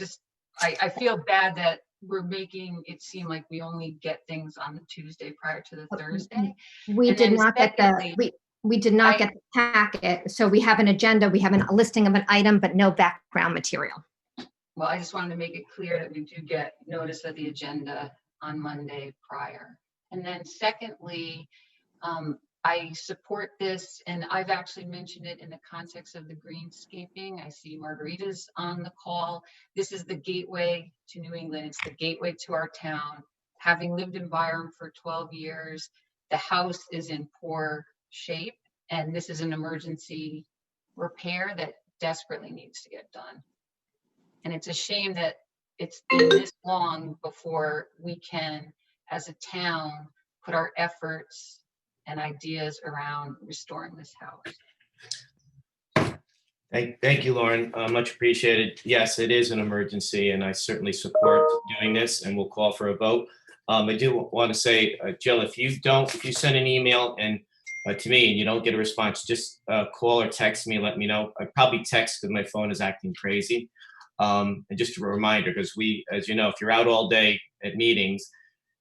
I feel bad that we're making it seem like we only get things on the Tuesday prior to the Thursday. We did not get the packet. So we have an agenda, we have a listing of an item, but no background material. Well, I just wanted to make it clear that we do get notice of the agenda on Monday prior. And then secondly, I support this, and I've actually mentioned it in the context of the greenscaping. I see Margarita's on the call. This is the gateway to New England. It's the gateway to our town. Having lived in Byram for 12 years, the house is in poor shape, and this is an emergency repair that desperately needs to get done. And it's a shame that it's been this long before we can, as a town, put our efforts and ideas around restoring this house. Thank you, Lauren. Much appreciated. Yes, it is an emergency, and I certainly support doing this, and we'll call for a vote. I do want to say, Jill, if you send an email and to me and you don't get a response, just call or text me and let me know. I probably text because my phone is acting crazy. And just a reminder, because we, as you know, if you're out all day at meetings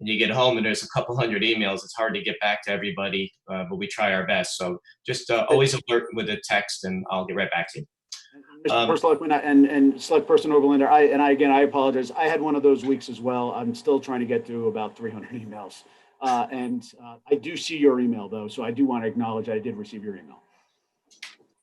and you get home and there's a couple hundred emails, it's hard to get back to everybody, but we try our best. So just always alert with a text and I'll get right back to you. Mr. First Selectman and Selectperson Overlander, I apologize. I had one of those weeks as well. I'm still trying to get through about 300 emails. I do see your email though, so I do want to acknowledge I did receive your email.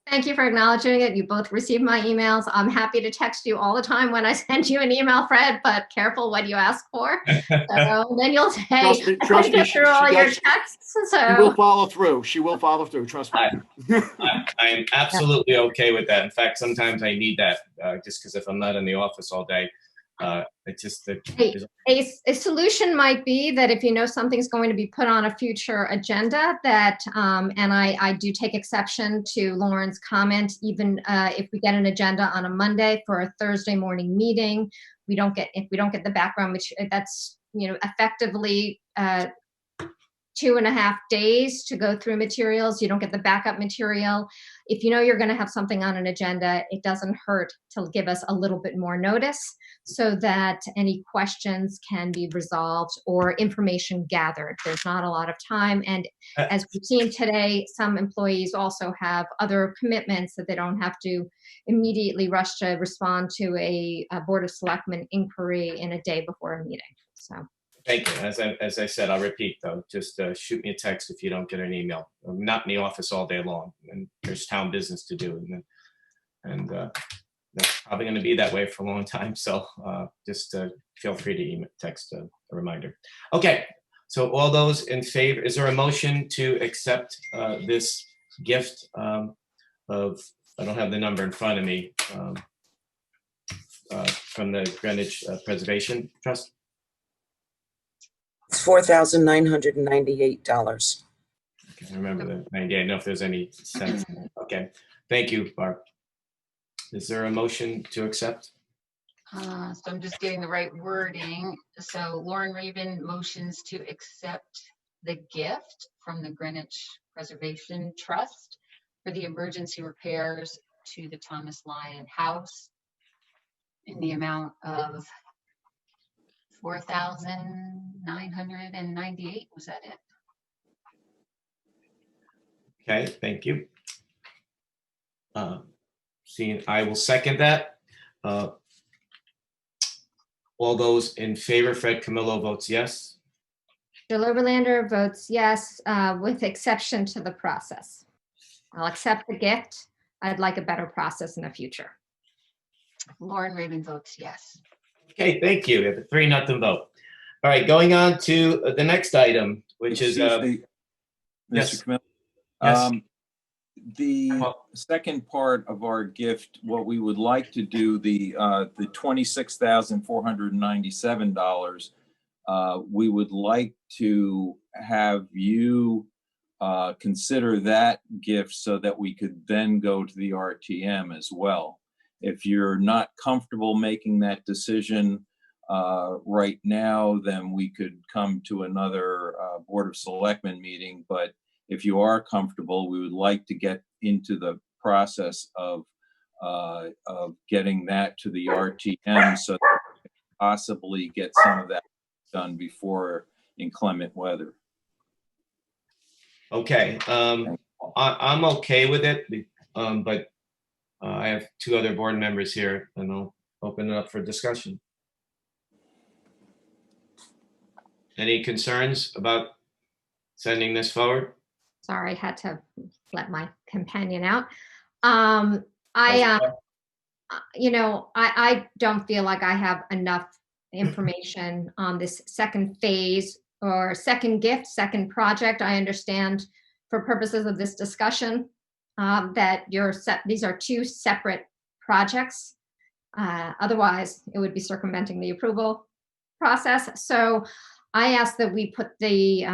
Thank you for acknowledging it. You both received my emails. I'm happy to text you all the time when I send you an email, Fred, but careful what you ask for. So then you'll say, Trust me, get through all your texts. She will So follow through. She will follow through. Trust me. I'm absolutely okay with that. In fact, sometimes I need that just because if I'm not in the office all day, it's just a solution might be that if you know something's going to be put on a future agenda, that and I do take exception to Lauren's comment, even if we get an agenda on a Monday for a Thursday morning meeting, if we don't get the background, which that's effectively 2.5 days to go through materials. You don't get the backup material. If you know you're going to have something on an agenda, it doesn't hurt to give us a little bit more notice so that any questions can be resolved or information gathered. There's not a lot of time. And as we've seen today, some employees also have other commitments that they don't have to immediately rush to respond to a Board of Selectmen inquiry in a day before a meeting. So. Thank you. As I said, I'll repeat though, just shoot me a text if you don't get an email. I'm not in the office all day long and there's town business to do. And that's probably going to be that way for a long time. So just feel free to email, text a reminder. Okay. So all those in favor, is there a motion to accept this gift of, I don't have the number in front of me, from the Greenwich Preservation Trust? It's $4,998. Okay, I remember the 98. I don't know if there's any sense. Okay, thank you, Barb. Is there a motion to accept? So I'm just getting the right wording. So Lauren Raven motions to accept the gift from the Greenwich Preservation Trust for the emergency repairs to the Thomas Lyon House in the amount of $4,998. Was that it? Okay, thank you. Seeing, I will second that. All those in favor, Fred Camillo votes yes. Jill Oberlander votes yes, with exception to the process. I'll accept the gift. I'd like a better process in the future. Lauren Raven votes yes. Okay, thank you. We have a 3-0 vote. All right, going on to the next item, which is Excuse me, yes. Mr. Camillo. Yes. The second part of our gift, what we would like to do, the $26,497, we would like to have you consider that gift so that we could then go to the RTM as well. If you're not comfortable making that decision right now, then we could come to another Board of Selectmen meeting. But if you are comfortable, we would like to get into the process of getting that to the RTM so that we can possibly get some of that done before inclement weather. Okay, I'm okay with it, but I have 2 other board members here and I'll open it up for discussion. Any concerns about sending this forward? Sorry, I had to let my companion out. I don't feel like I have enough information on this second phase or second gift, second project. I understand for purposes of this discussion that these are 2 separate projects. Otherwise, it would be circumventing the approval process. So I ask that we put we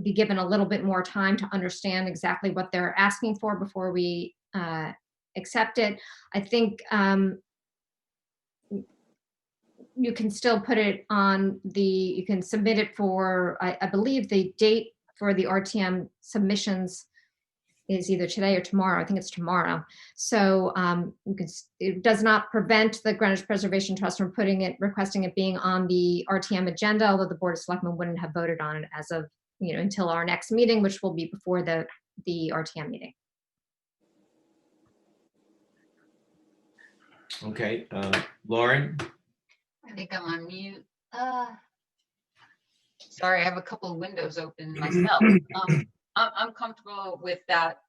be given a little bit more time to understand exactly what they're asking for before we accept it. I think you can still put it on you can submit it for, I believe the date for the RTM submissions is either today or tomorrow. I think it's tomorrow. So it does not prevent the Greenwich Preservation Trust from requesting it being on the RTM agenda, although the Board of Selectmen wouldn't have voted on it as of, until our next meeting, which will be before the RTM meeting. Okay, Lauren? I think I'm on mute. Sorry, I have a couple of windows open myself. I'm comfortable with that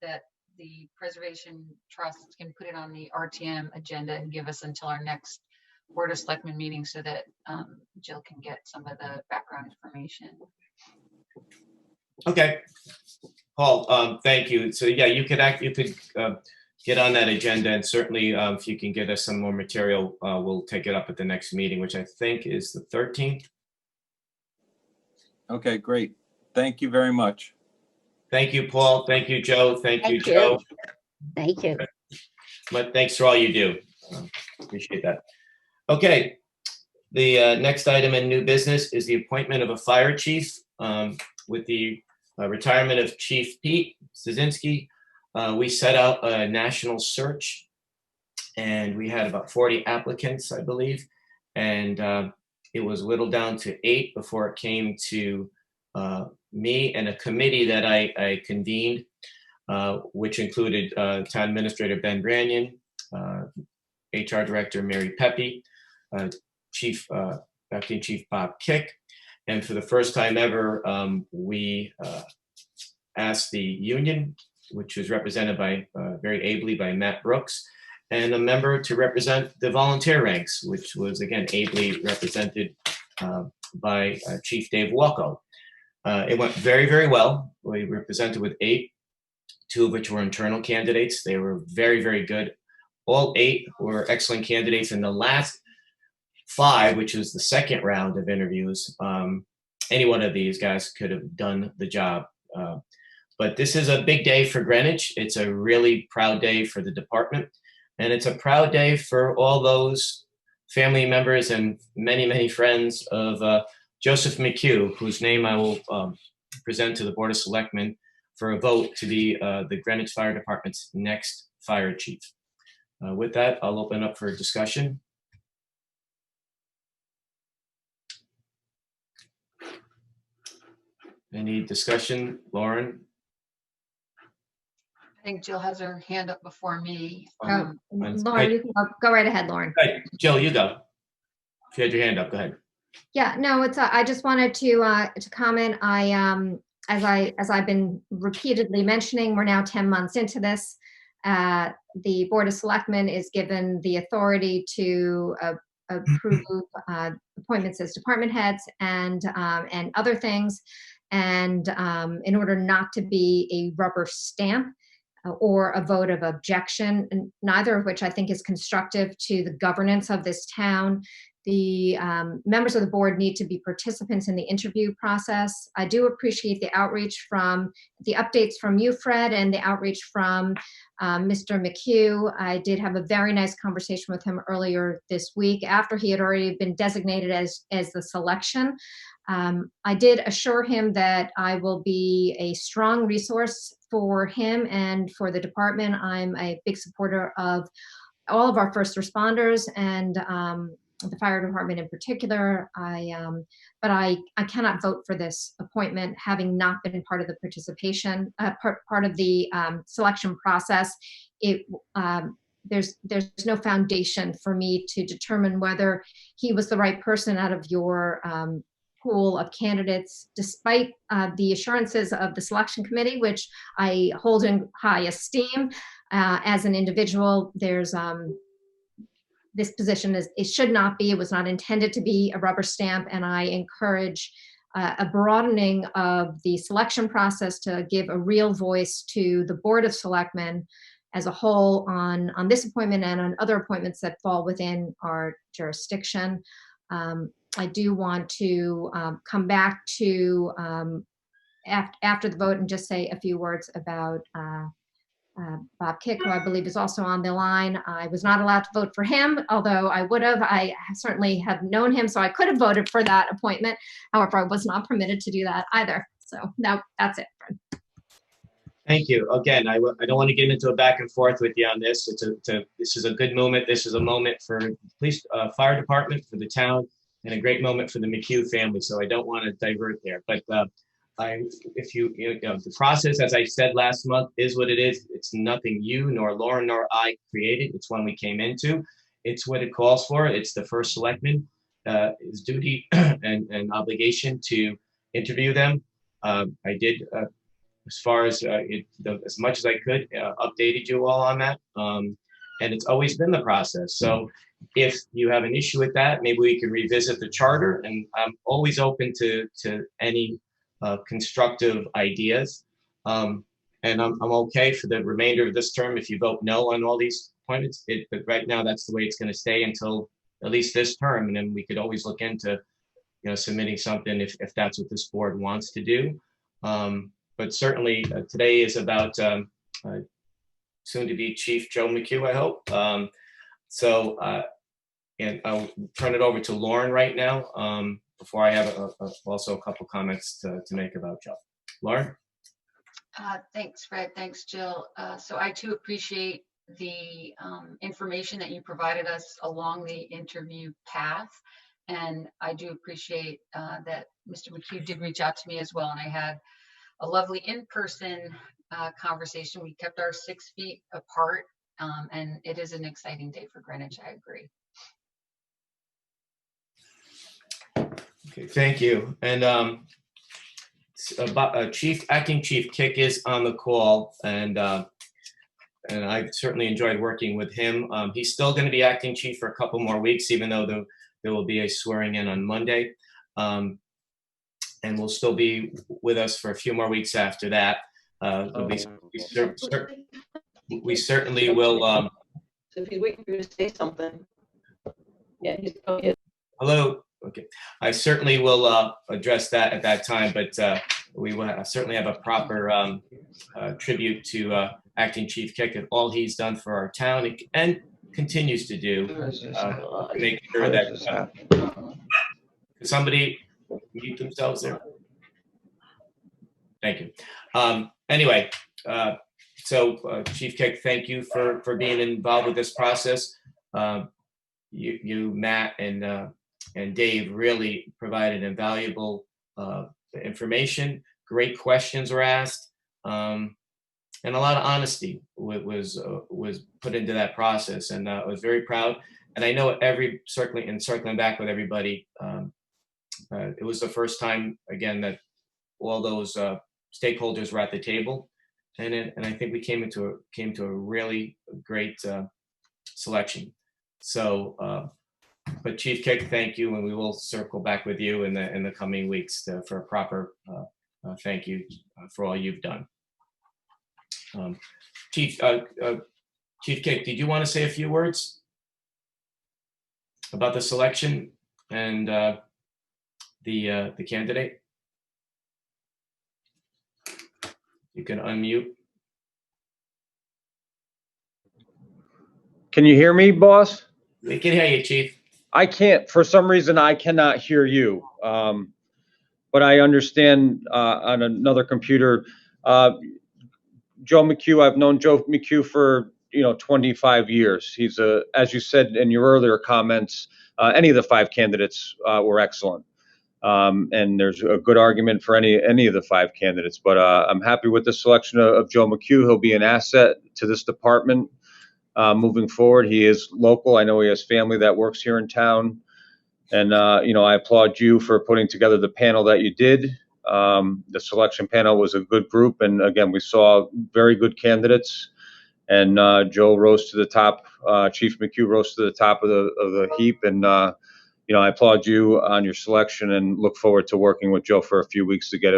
the Preservation Trust can put it on the RTM agenda and give us until our next Board of Selectmen meeting so that Jill can get some of the background information. Okay. Paul, thank you. So yeah, you could get on that agenda, and certainly if you can get us some more material, we'll take it up at the next meeting, which I think is the 13th. Okay, great. Thank you very much. Thank you, Paul. Thank you, Joe. Thank you, Joe. Thank you. But thanks for all you do. Appreciate that. Okay. The next item in new business is the appointment of a fire chief. With the retirement of Chief Pete Szynski, we set out a national search, and we had about 40 applicants, I believe, and it was whittled down to 8 before it came to me and a committee that I convened, which included Town Administrator Ben Branyan, HR Director Mary Pepe, Acting Chief Bob Kick, and for the first time ever, we asked the union, which was represented by very ably by Matt Brooks, and a member to represent the volunteer ranks, which was again ably represented by Chief Dave Walko. It went very, very well. We were presented with 8, 2 of which were internal candidates. They were very, very good. All 8 were excellent candidates. In the last 5, which was the second round of interviews, any one of these guys could have done the job. But this is a big day for Greenwich. It's a really proud day for the department. And it's a proud day for all those family members and many, many friends of Joseph McHugh, whose name I will present to the Board of Selectmen for a vote to be the Greenwich Fire Department's next fire chief. With that, I'll open up for discussion. Any discussion, Lauren? I think Jill has her hand up before me. Lauren, you can go right ahead, Lauren. Right. Jill, you go. If you had your hand up, go ahead. Yeah, no, it's. I just wanted to comment. As I've been repeatedly mentioning, we're now 10 months into this. The Board of Selectmen is given the authority to approve appointments as department heads and other things, and in order not to be a rubber stamp or a vote of objection, neither of which I think is constructive to the governance of this town. The members of the board need to be participants in the interview process. I do appreciate the outreach from the updates from you, Fred, and the outreach from Mr. McHugh. I did have a very nice conversation with him earlier this week after he had already been designated as the selection. I did assure him that I will be a strong resource for him and for the department. I'm a big supporter of all of our first responders and the fire department in particular. But I cannot vote for this appointment, having not been part of the participation, part of the selection process. There's no foundation for me to determine whether he was the right person out of your pool of candidates, despite the assurances of the selection committee, which I hold in high esteem. As an individual, there's this position it should not be, it was not intended to be a rubber stamp, and I encourage a broadening of the selection process to give a real voice to the Board of Selectmen as a whole on this appointment and on other appointments that fall within our jurisdiction. I do want to come back to after the vote and just say a few words about Bob Kick, who I believe is also on the line. I was not allowed to vote for him, although I would have. I certainly have known him, so I could have voted for that appointment. However, I was not permitted to do that either. So now that's it, Fred. Thank you. Again, I don't want to get into a back and forth with you on this. This is a good moment. This is a moment for the police, fire department, for the town, and a great moment for the McHugh family. So I don't want to divert there. But the process, as I said last month, is what it is. It's nothing you nor Lauren nor I created. It's one we came into. It's what it calls for. It's the first selectman, his duty and obligation to interview them. I did. As far as as much as I could, updated you all on that. And it's always been the process. So if you have an issue with that, maybe we can revisit the charter, and I'm always open to any constructive ideas. And I'm okay for the remainder of this term if you vote no on all these appointments. But right now, that's the way it's going to stay until at least this term. And then we could always look into, submitting something if that's what this board wants to do. But certainly today is about soon-to-be Chief Joe McHugh, I hope. And I'll turn it over to Lauren right now before I have also a couple comments to make about Joe. Lauren? Thanks, Fred. Thanks, Jill. So I too appreciate the information that you provided us along the interview path. And I do appreciate that Mr. McHugh did reach out to me as well. And I had a lovely in-person conversation. We kept our 6 feet apart, and it is an exciting day for Greenwich. I agree. Okay, thank you. And Acting Chief Kick is on the call, and I've certainly enjoyed working with him. He's still going to be acting chief for a couple more weeks, even though there will be a swearing in on Monday. And will still be with us for a few more weeks after that. We certainly will. So if he's waiting for you to say something. Yeah, he's going. Hello. Okay. I certainly will address that at that time, but we will certainly have a proper tribute to Acting Chief Kick and all he's done for our town and continues to do. Make sure that somebody mute themselves there. Thank you. Anyway, so Chief Kick, thank you for being involved with this process. You, Matt, and Dave really provided invaluable information. Great questions were asked, and a lot of honesty was put into that process. And I was very proud. And I know circling back with everybody, it was the first time again that all those stakeholders were at the table, and I think we came to a really great selection. So, but Chief Kick, thank you, and we will circle back with you in the coming weeks for a proper thank you for all you've done. Chief Kick, did you want to say a few words about the selection and the candidate? You can unmute. Can you hear me, boss? We can hear you, Chief. I can't, for some reason, I cannot hear you. But I understand on another computer. Joe McHugh, I've known Joe McHugh for 25 years. He's as you said in your earlier comments, any of the 5 candidates were excellent. And there's a good argument for any of the 5 candidates. But I'm happy with the selection of Joe McHugh. He'll be an asset to this department moving forward. He is local. I know he has family that works here in town. And, I applaud you for putting together the panel that you did. The selection panel was a good group. And again, we saw very good candidates. And Joe rose to the top. Chief McHugh rose to the top of the heap. And, I applaud you on your selection and look forward to working with Joe for a few weeks to get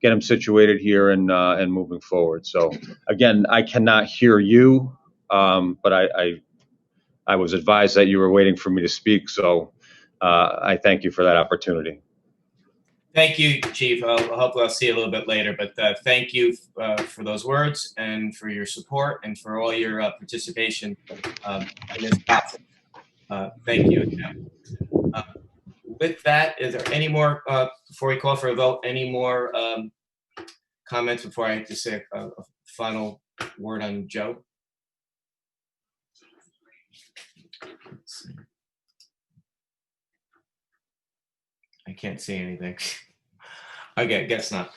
him situated here and moving forward. So again, I cannot hear you, but I was advised that you were waiting for me to speak. So I thank you for that opportunity. Thank you, Chief. Hopefully I'll see you a little bit later, but thank you for those words and for your support and for all your participation in this process. Thank you again. With that, is there any more, before we call for a vote, any more comments before I just say a final word on Joe? Let's see. I can't see anything. Okay, guess not.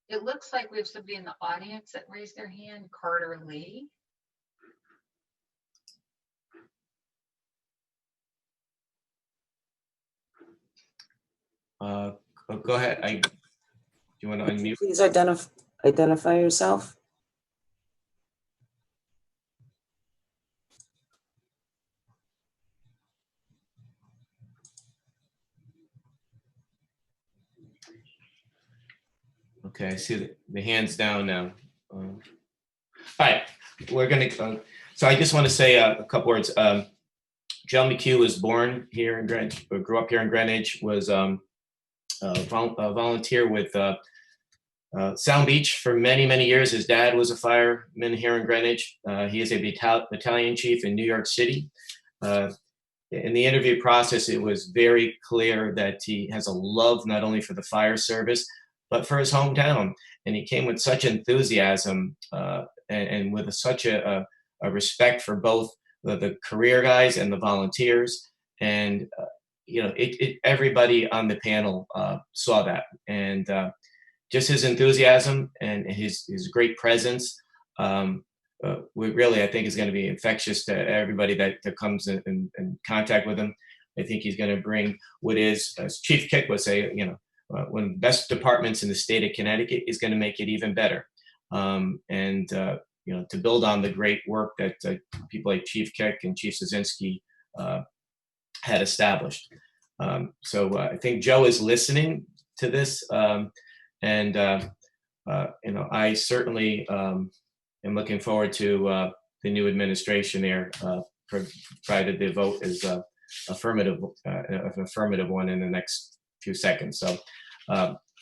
It looks like we have somebody in the audience that raised their hand, Carter Lee. Go ahead. Do you want to unmute? Please identify yourself. Okay, I see the hands down now. All right, we're gonna. So I just want to say a couple words. Joe McHugh was born here in Greenwich, or grew up here in Greenwich. Was a volunteer with Sound Beach for many years. His dad was a fireman here in Greenwich. He is a battalion chief in New York City. In the interview process, it was very clear that he has a love not only for the fire service, but for his hometown. And he came with such enthusiasm and with such a respect for both the career guys and the volunteers. And, everybody on the panel saw that. And just his enthusiasm and his great presence, I think is going to be infectious to everybody that comes in contact with him. I think he's going to bring what is, as Chief Kick would say, one of the best departments in the state of Connecticut is going to make it even better. To build on the great work that people like Chief Kick and Chief Szynski had established. So I think Joe is listening to this. I certainly am looking forward to the new administration there, provided the vote is an affirmative one in the next few seconds. So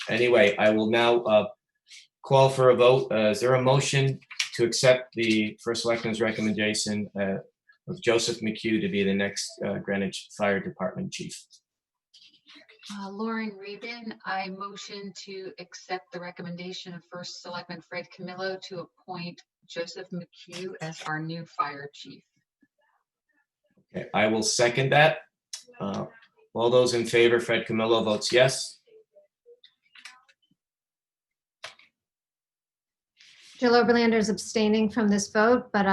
anyway, I will now call for a vote. Is there a motion to accept the First Selectman's recommendation of Joseph McHugh to be the next Greenwich Fire Department Chief? Lauren Rabin, I motion to accept the recommendation of First Selectman Fred Camillo to appoint Joseph McHugh as our new fire chief. Okay, I will second that. All those in favor, Fred Camillo votes yes. Jill Oberlander is abstaining from this vote, but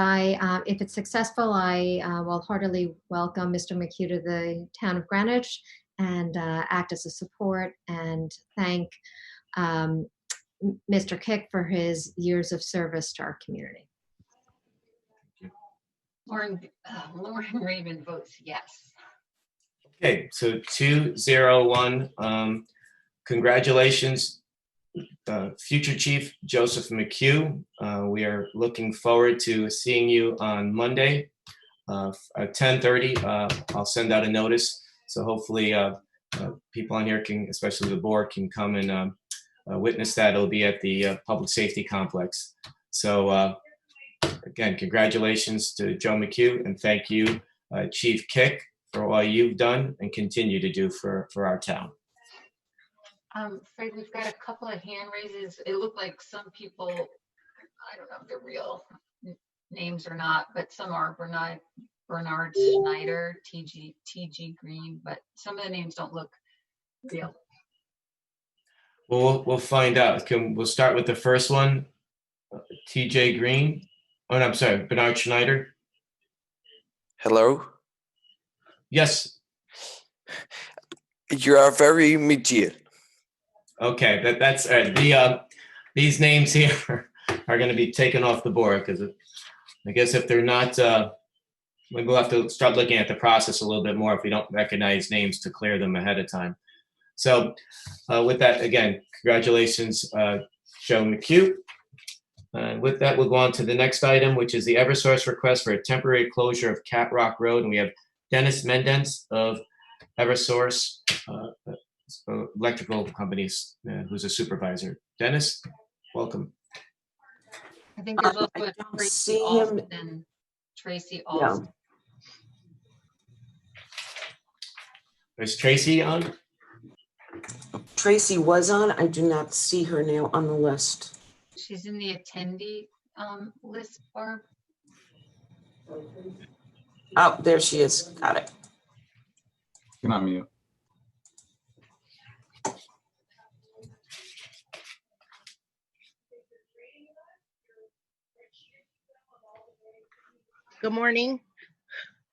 if it's successful, I will heartily welcome Mr. McHugh to the town of Greenwich and act as a support and thank Mr. Kick for his years of service to our community. Lauren Rabin votes yes. Okay, so 2-0-1. Congratulations, future Chief Joseph McHugh. We are looking forward to seeing you on Monday at 10:30. I'll send out a notice. So hopefully people on here can, especially the board, can come and witness that. It'll be at the Public Safety Complex. So again, congratulations to Joe McHugh, and thank you, Chief Kick, for all you've done and continue to do for our town. Fred, we've got a couple of hand raises. It looked like some people, I don't know if they're real names or not, but some are Bernard Schneider, TG Green, but some of the names don't look real. We'll find out. We'll start with the first one, TJ Green. Oh, no, I'm sorry, Bernard Schneider. Hello? Yes. You are very immediate. Okay, that's these names here are going to be taken off the board because I guess if they're not, maybe we'll have to start looking at the process a little bit more if we don't recognize names to clear them ahead of time. So with that, again, congratulations, Joe McHugh. With that, we'll go on to the next item, which is the Eversource request for a temporary closure of Cat Rock Road. And we have Dennis Mendez of Eversource Electrical Companies, who's a supervisor. Dennis, welcome. I think there's also I a don't Tracy see him. Alston. Tracy Alston. Is Tracy on? Tracy was on. I do not see her now on the list. She's in the attendee list, Barb. Oh, there she is. Got it. You can unmute. Good morning.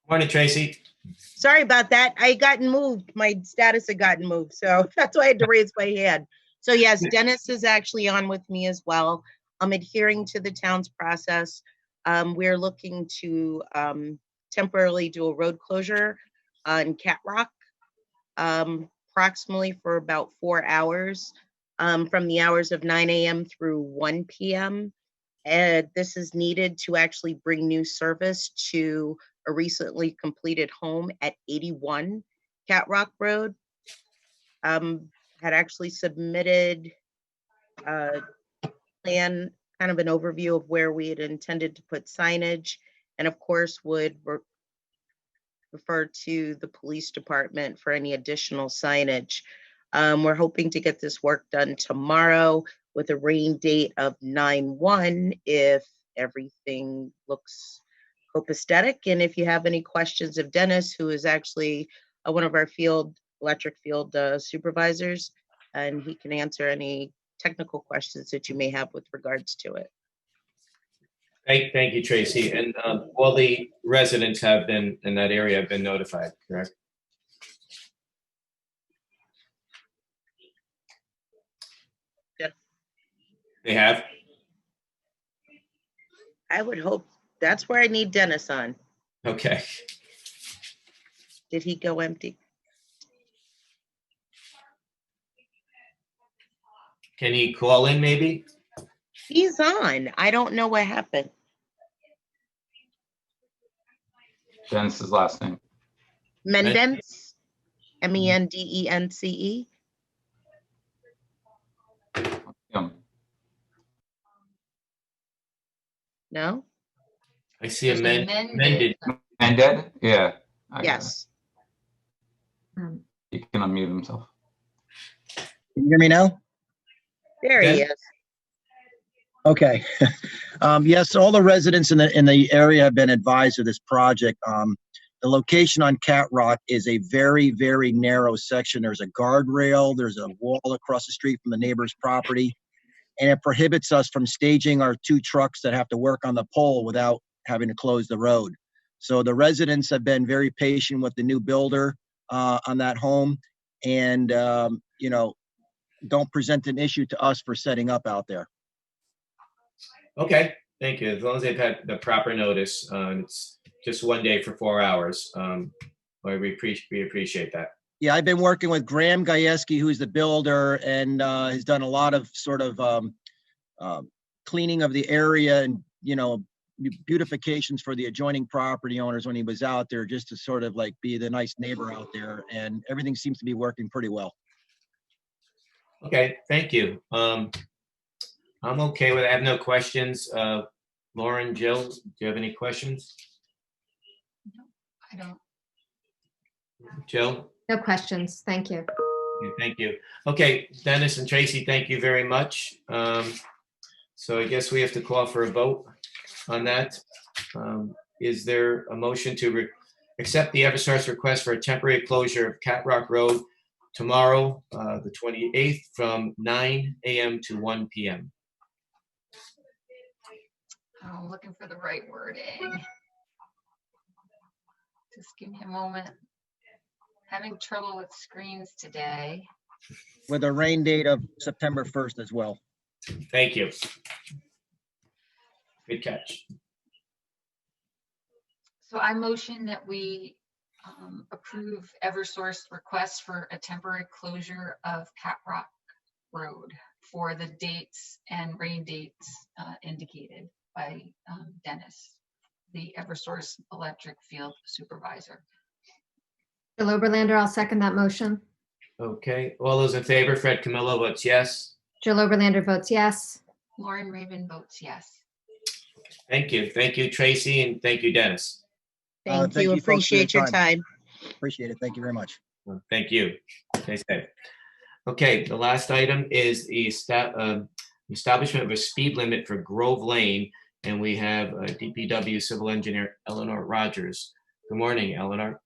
Morning, Tracy. Sorry about that. I gotten moved. My status had gotten moved, so that's why I had to raise my hand. So yes, Dennis is actually on with me as well. I'm adhering to the town's process. We're looking to temporarily do a road closure on Cat Rock, approximately for about 4 hours, from the hours of 9 a.m. through 1 p.m. And this is needed to actually bring new service to a recently completed home at 81 Cat Rock Road. Had actually submitted a plan, kind of an overview of where we had intended to put signage, and of course would refer to the police department for any additional signage. We're hoping to get this work done tomorrow with a rain date of 9/1 if everything looks copacetic. And if you have any questions of Dennis, who is actually one of our electric field supervisors, and he can answer any technical questions that you may have with regards to it. Thank you, Tracy. And all the residents have been in that area have been notified, correct? Yes. They have? I would hope. That's where I need Dennis on. Okay. Did he go empty? Can he call in maybe? He's on. I don't know what happened. Dennis's last name. Mendence, Mendence. No? I see a There's mended. Mended? Yeah. Yes. He can unmute himself. Can you hear me now? There he is. Okay. Yes, all the residents in the area have been advised of this project. The location on Cat Rock is a very, very narrow section. There's a guardrail, there's a wall across the street from the neighbor's property, and it prohibits us from staging our 2 trucks that have to work on the pole without having to close the road. So the residents have been very patient with the new builder on that home, and you know, don't present an issue to us for setting up out there. Okay, thank you. As long as they've had the proper notice, it's just 1 day for 4 hours. We appreciate that. Yeah, I've been working with Graham Gajewski, who's the builder, and has done a lot of sort of cleaning of the area and, you know, beautifications for the adjoining property owners when he was out there, just to sort of like be the nice neighbor out there. And everything seems to be working pretty well. Okay, thank you. I'm okay with it. I have no questions. Lauren, Jill, do you have any questions? No, I don't. Jill? No questions. Thank you. Okay, thank you. Okay, Dennis and Tracy, thank you very much. So I guess we have to call for a vote on that. Is there a motion to accept the Eversource request for a temporary closure of Cat Rock Road tomorrow, the 28th, from 9 a.m. to 1 p.m.? I'm looking for the right wording. Just give me a moment. Having trouble with screens today. With a rain date of September 1st as well. Thank you. Good catch. So I motion that we approve Eversource request for a temporary closure of Cat Rock Road for the dates and rain dates indicated by Dennis, the Eversource electric field supervisor. Jill Oberlander, I'll second that motion. Okay, all those in favor, Fred Camillo votes yes. Jill Oberlander votes yes. Lauren Raven votes yes. Thank you. Thank you, Tracy, and thank you, Dennis. Thank Thank you. you folks for your Appreciate your time. Appreciate it. Thank you very much. Thank you. Stay safe. Okay, the last item is the establishment of a speed limit for Grove Lane, and we have DPW Civil Engineer Eleanor Rogers. Good morning, Eleanor.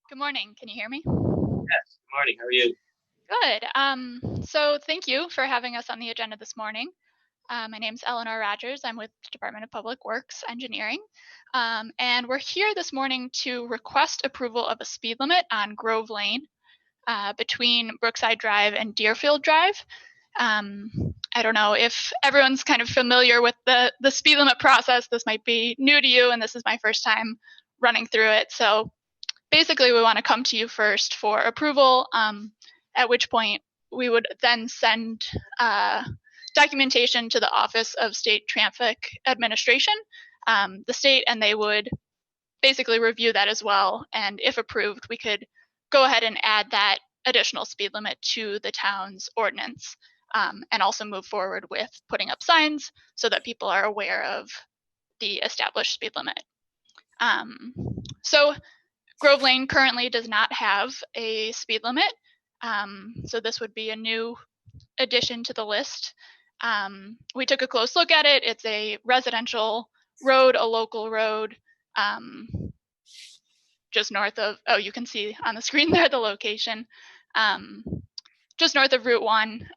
Good morning. Can you hear me? Yes, good morning. How are you? Good. So thank you for having us on the agenda this morning. My name's Eleanor Rogers. I'm with the Department of Public Works Engineering. And we're here this morning to request approval of a speed limit on Grove Lane between Brookside Drive and Deerfield Drive. I don't know if everyone's kind of familiar with the speed limit process. This might be new to you, and this is my first time running through it. So basically, we want to come to you first for approval, at which point we would then send documentation to the Office of State Traffic Administration, the state, and they would basically review that as well. And if approved, we could go ahead and add that additional speed limit to the town's ordinance, and also move forward with putting up signs so that people are aware of the established speed limit. So Grove Lane currently does not have a speed limit, so this would be a new addition to the list. We took a close look at it. It's a residential road, a local road, just north of, oh, you can see on the screen there the location, just north of Route 1.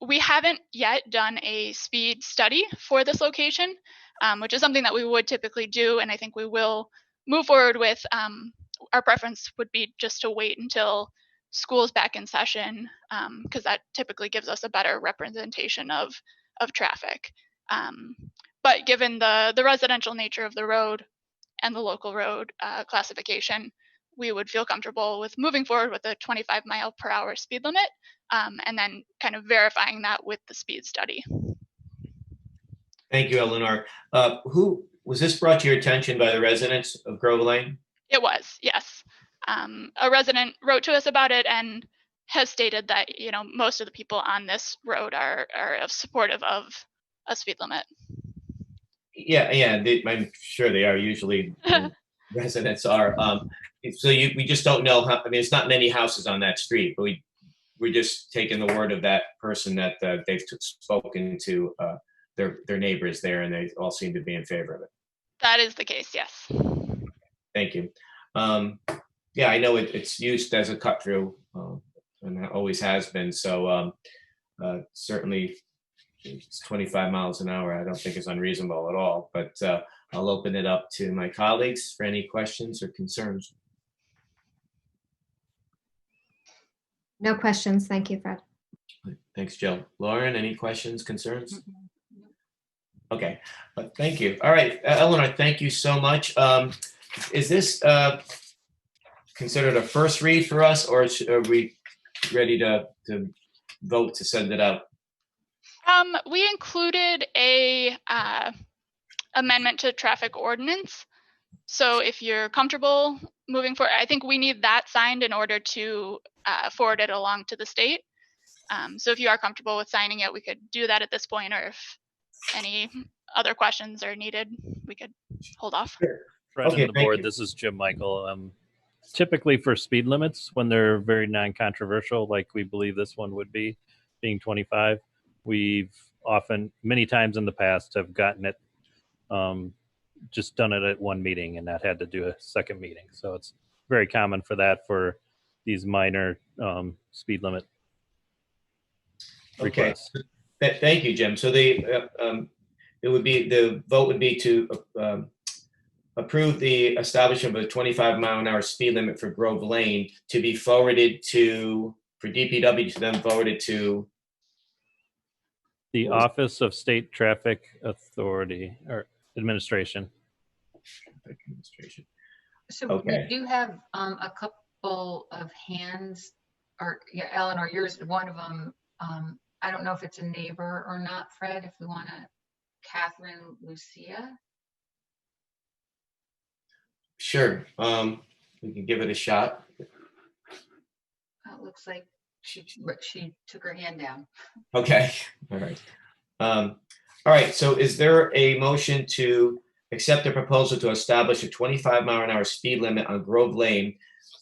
We haven't yet done a speed study for this location, which is something that we would typically do, and I think we will move forward with. Our preference would be just to wait until school's back in session, because that typically gives us a better representation of traffic. But given the residential nature of the road and the local road classification, we would feel comfortable with moving forward with a 25-mile-per-hour speed limit, and then kind of verifying that with the speed study. Thank you, Eleanor. Who was this brought to your attention by the residents of Grove Lane? It was, yes. A resident wrote to us about it and has stated that, most of the people on this road are supportive of a speed limit. Yeah, I'm sure they are. Usually, residents are. So we just don't know how. I mean, it's not many houses on that street, but we're just taking the word of that person that they've spoken to their neighbors there, and they all seem to be in favor of it. That is the case, yes. Thank you. Yeah, I know it's used as a cut through, and it always has been. So certainly, it's 25 miles an hour. I don't think is unreasonable at all. But I'll open it up to my colleagues for any questions or concerns. No questions. Thank you, Fred. Thanks, Jill. Lauren, any questions, concerns? Okay, thank you. All right, Eleanor, thank you so much. Is this considered a first read for us, or are we ready to vote to send it out? We included a amendment to traffic ordinance. So if you're comfortable moving forward, I think we need that signed in order to forward it along to the state. So if you are comfortable with signing it, we could do that at this point, or if any other questions are needed, we could hold off. Sure. Fred and the board, this is Jim Michael. Typically for speed limits, when they're very non-controversial, like we believe this one would be, being 25, we've often, many times in the past, have gotten it, just done it at one meeting and not had to do a second meeting. So it's very common for that for these minor speed limit requests. Okay. Thank you, Jim. So the vote would be to approve the establishment of a 25-mile-an-hour speed limit for Grove Lane to be forwarded for DPW to then forward it to the Office of State Traffic Authority or Administration. So okay. we do have a couple of hands, or yeah, Eleanor, yours, one of them. I don't know if it's a neighbor or not, Fred, if we want to, Catherine Lucia. Sure, we can give it a shot. It looks like she took her hand down. Okay, all right. All right, so is there a motion to accept the proposal to establish a 25-mile-an-hour speed limit on Grove Lane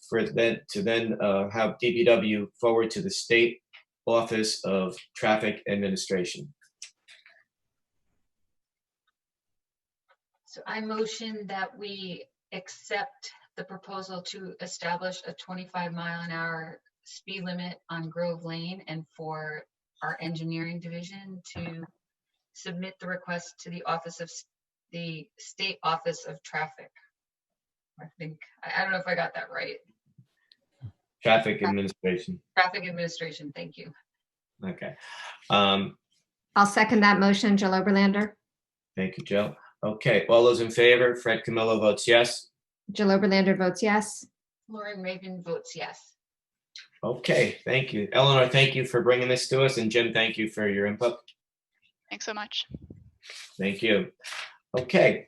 for then have DPW forward to the State Office of Traffic Administration. So I motion that we accept the proposal to establish a 25-mile-an-hour speed limit on Grove Lane, and for our engineering division to submit the request to the State Office of Traffic. I don't know if I got that right. Traffic Administration. Traffic Administration, thank you. Okay. I'll second that motion, Jill Oberlander. Thank you, Jill. Okay, all those in favor, Fred Camillo votes yes. Jill Oberlander votes yes. Lauren Raven votes yes. Okay, thank you. Eleanor, thank you for bringing this to us, and Jim, thank you for your input. Thanks so much. Thank you. Okay,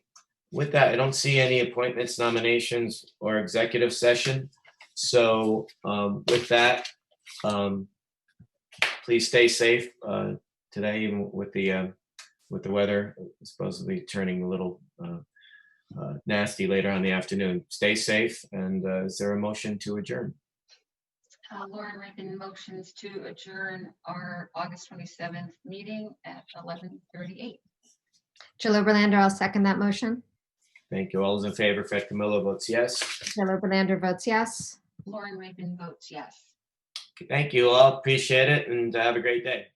with that, I don't see any appointments, nominations, or executive session. So with that, please stay safe today, even with the weather supposedly turning a little nasty later on in the afternoon. Stay safe, and is there a motion to adjourn? Lauren Raven motions to adjourn our August 27th meeting at 11:38. Jill Oberlander, I'll second that motion. Thank you. All those in favor, Fred Camillo votes yes. Jill Oberlander votes yes. Lauren Raven votes yes. Thank you all. Appreciate it, and have a great day.